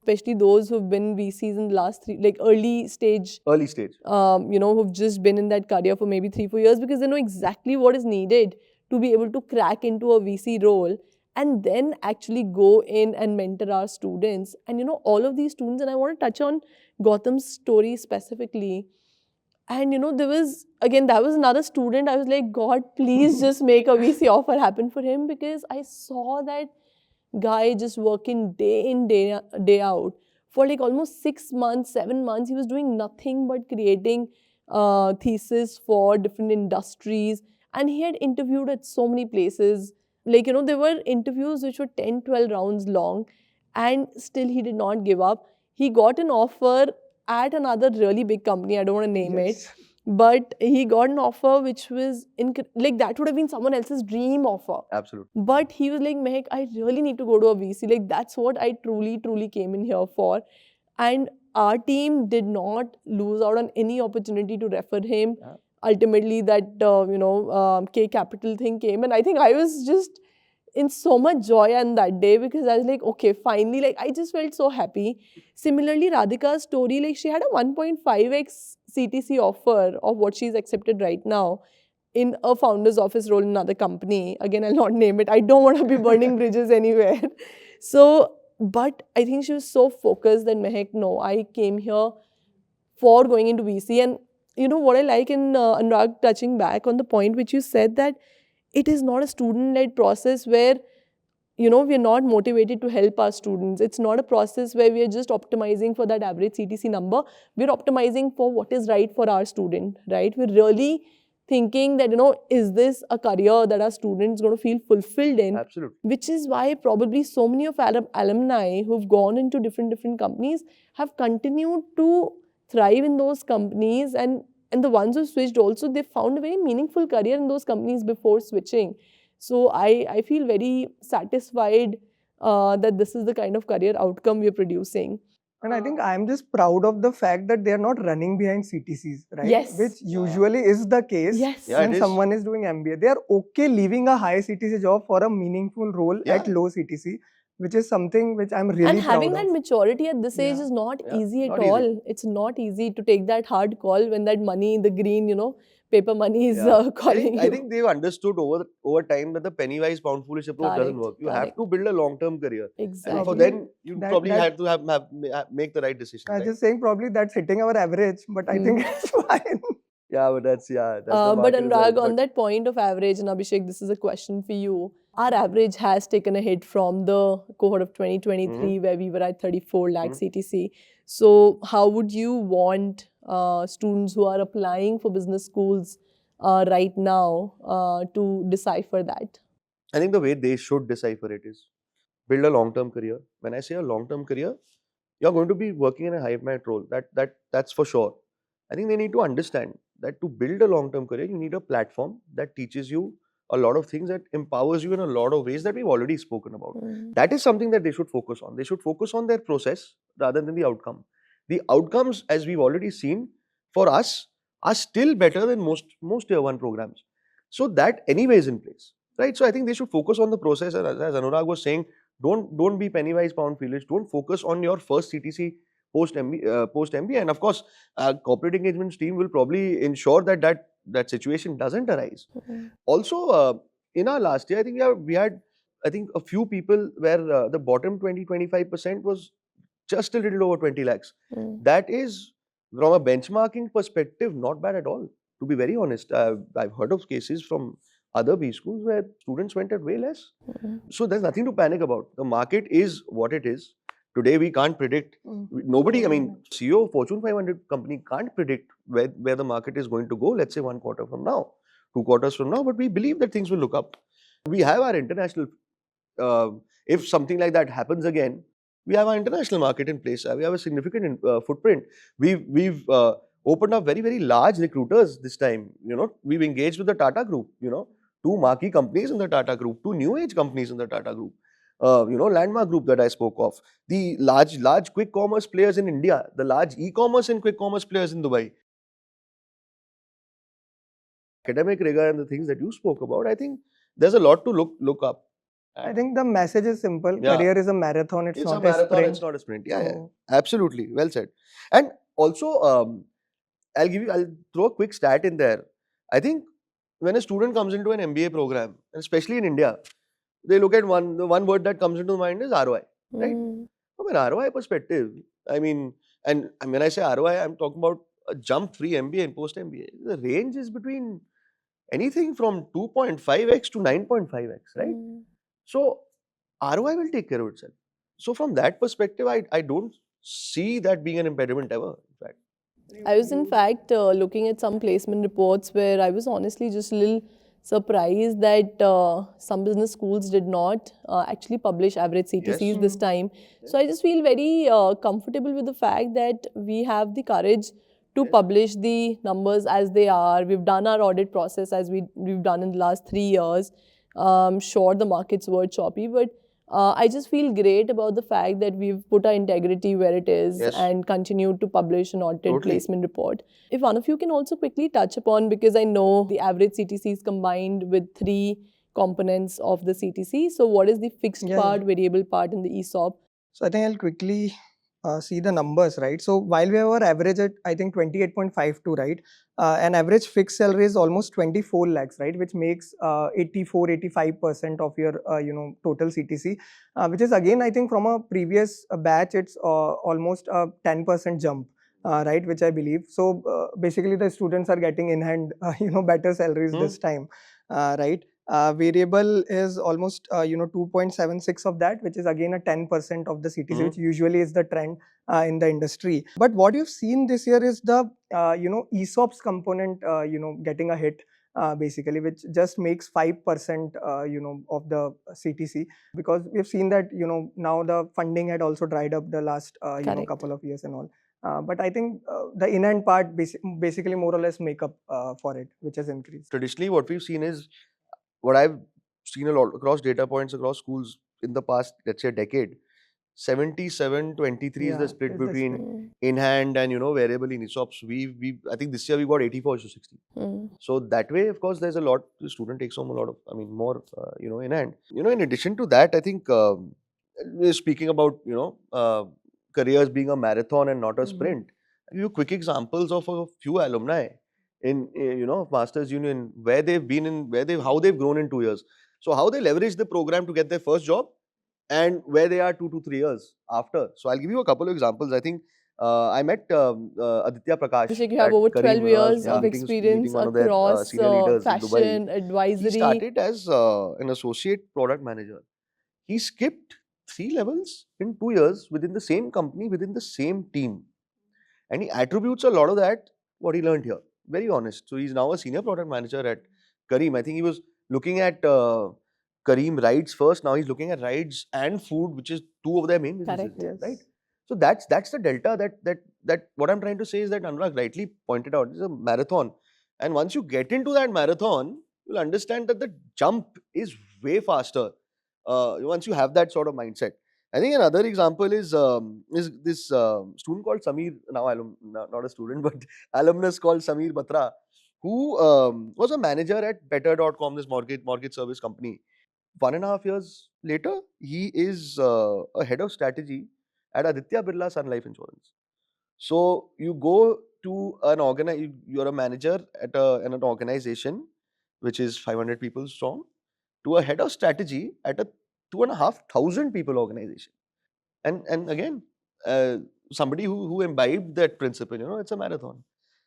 especially those who've been VCs in the last early stage, who've just been in that career for maybe 3-4 years, because they know exactly what is needed to be able to crack into a VC role and then actually go in and mentor our students. And all of these students, and I want to touch on Gautam's story specifically. And that was another student. I was like, God, please just make a VC offer happen for him, because I saw that guy just working day in, day out for like almost 6 months, 7 months. He was doing nothing but creating thesis for different industries, and he had interviewed at so many places. There were interviews which were 10, 12 rounds long, and still he did not give up. He got an offer at another really big company. I don't want to name it. But he got an offer which was, that would have been someone else's dream offer. Absolutely. But he was like, Mahak, I really need to go to a VC. That's what I truly, truly came in here for. And our team did not lose out on any opportunity to refer him. Yeah. Ultimately, that, K Capital thing came. And I think I was just in so much joy on that day, because I was like, okay, finally, I just felt so happy. Similarly, Radhika's story, she had a 1.5x CTC offer of what she's accepted right now in a founder's office role in another company. Again, I'll not name it. I don't want to be burning bridges anywhere. So, but I think she was so focused that, Mahak, no, I came here for going into VC. And what I like in Anurag, touching back on the point which you said, that it is not a student-led process where, we're not motivated to help our students. It's not a process where we are just optimizing for that average CTC number. We're optimizing for what is right for our student, right? We're really thinking that, is this a career that our students going to feel fulfilled in? Absolutely. Which is why probably so many of our alumni who've gone into different companies have continued to thrive in those companies, and the ones who switched also, they found a very meaningful career in those companies before switching. So I feel very satisfied that this is the kind of career outcome we're producing. And I think I'm just proud of the fact that they're not running behind CTCs, right? Yes. Which usually is the case when someone is doing MBA. They are okay leaving a high CTC job for a meaningful role at low CTC, which is something which I'm really proud of. And having that maturity at this age is not easy at all. Easy. It's not easy to take that hard call when that money, the green, paper money is calling you. I think they've understood over time that the penny wise pound foolish approach doesn't work. You have to build a long-term career. Exactly. And for then, you probably have to make the right decision. I'm just saying probably that's hitting our average, but I think it's fine. Yeah, but that's but Anurag, on that point of average, and Abhishek, this is a question for you. Our average has taken a hit from the cohort of 2023 where we were at 34 lakh CTC. So how would you want students who are applying for business schools right now to decipher that? I think the way they should decipher it is build a long-term career. When I say a long-term career, you're going to be working in a hive mind role. That's for sure. I think they need to understand that to build a long-term career, you need a platform that teaches you a lot of things, that empowers you in a lot of ways that we've already spoken about. That is something that they should focus on. They should focus on their process rather than the outcome. The outcomes, as we've already seen, for us are still better than most tier 1 programs. So that anyway is in place, right? So I think they should focus on the process. And as Anurag was saying, don't be penny wise pound foolish. Don't focus on your first CTC post MBA. And of course, corporate engagements team will probably ensure that situation doesn't arise. Also, in our last year, I think we had a few people where the bottom 20-25% was just a little over 20 lakhs. That is, from a benchmarking perspective, not bad at all. To be very honest, I've heard of cases from other B schools where students went at way less. So there's nothing to panic about. The market is what it is. Today we can't predict. Mm. Nobody, I mean, CEO of Fortune 500 company can't predict where the market is going to go, let's say 1 quarter from now, 2 quarters from now, but we believe that things will look up. We have our international, if something like that happens again, we have our international market in place. We have a significant footprint. We've opened up very, very large recruiters this time. We've engaged with the Tata Group, 2 marquee companies in the Tata Group, 2 new age companies in the Tata Group. Landmark Group that I spoke of, the large quick commerce players in India, the large e-commerce and quick commerce players in Dubai. Academic rigor and the things that you spoke about, I think there's a lot to look up. I think the message is simple. Yeah. Career is a marathon. It's not a marathon. a sprint. It's not a sprint. Yeah, So- absolutely. Well said. And also, I'll throw a quick stat in there. I think when a student comes into an MBA program, especially in India, they look at the one word that comes into mind is ROI, right? From an ROI perspective, I mean, and when I say ROI, I'm talking about a jump-free MBA and post-MBA. The range is between anything from 2.5x to 9.5x, right? So ROI will take care of itself. So from that perspective, I don't see that being an impediment ever, in fact. I was in fact looking at some placement reports where I was honestly just a little surprised that some business schools did not actually publish average CTCs this time. So I just feel very comfortable with the fact that we have the courage to publish the numbers as they are. We've done our audit process as we've done in the last 3 years. Sure, the markets were choppy, but I just feel great about the fact that we've put our integrity where it is and continued to publish an audited placement report. If one of you can also quickly touch upon, because I know the average CTC is combined with 3 components of the CTC. So what is the fixed part, variable part, and the ESOP? So I think I'll quickly see the numbers, right? So while we have our average at, I think, 28.52, right? An average fixed salary is almost 24 lakhs, right? Which makes 84-85% of your, total CTC, which is again, I think from a previous batch, it's almost a 10% jump. Right, which I believe. So basically, the students are getting in hand, better salaries this time, right? Variable is almost 2.76 of that, which is again a 10% of the CTC, which usually is the trend in the industry. But what you've seen this year is the ESOPs component getting a hit, basically, which just makes 5% of the CTC, because we've seen that now the funding had also dried up the last couple of years and all. But I think the in-hand part basically more or less make up for it, which has increased. Traditionally, what we've seen is, what I've seen a lot across data points across schools in the past, let's say a decade, 77-23 is the split between in-hand and variable in ESOPs. I think this year we got 84:60. So that way, of course, there's a lot. The student takes home a lot of, more, in hand. In addition to that, I think we're speaking about careers being a marathon and not a sprint. I'll give you quick examples of a few alumni in Masters Union, where they've been how they've grown in 2 years. So how they leveraged the program to get their first job, and where they are 2 to 3 years after. So I'll give you a couple of examples. I think I met Aditya Prakash. Abhishek, you have over 12 years of experience across fashion, advisory. He started as an associate product manager. He skipped 3 levels in 2 years within the same company, within the same team. And he attributes a lot of that, what he learned here. Very honest. So he's now a senior product manager at Kareem. I think he was looking at Kareem rides first. Now he's looking at rides and food, which is 2 of their main businesses. Right? So that's the delta that what I'm trying to say is that Anurag rightly pointed out. It's a marathon. And once you get into that marathon, you'll understand that the jump is way faster once you have that sort of mindset. I think another example is this student called Samir, now not a student, but alumnus called Samir Batra, who was a manager at Better.com, this mortgage service company. 1.5 years later, he is a head of strategy at Aditya Birla Sun Life Insurance. So you go to you're a manager at an organization which is 500 people strong, to a head of strategy at a 2,500 people organization. And again, somebody who imbibed that principle, it's a marathon.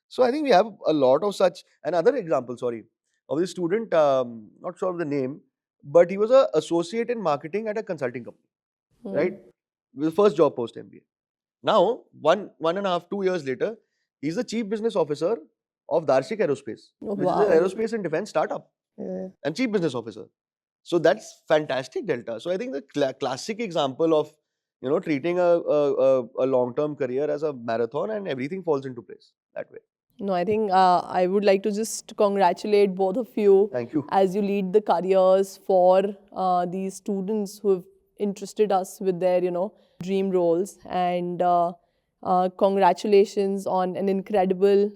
So I think we have a lot of such. Another example, of this student, not sure of the name, but he was an associate in marketing at a consulting company, right? the first job post MBA. Now, one and a half, 2 years later, he's the chief business officer of Darshik Aerospace, Oh, which is wow. an aerospace and defense startup, Yeah. and chief business officer. So that's fantastic delta. So I think the classic example of treating a long-term career as a marathon, and everything falls into place that way. No, I think I would like to just congratulate both of you Thank you. as you lead the careers for these students who have interested us with their, dream roles. And congratulations on an incredible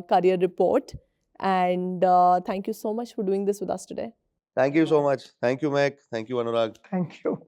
career report. And thank you so much for doing this with us today. Thank you so much. Thank you, Mahak. Thank you, Anurag. Thank you.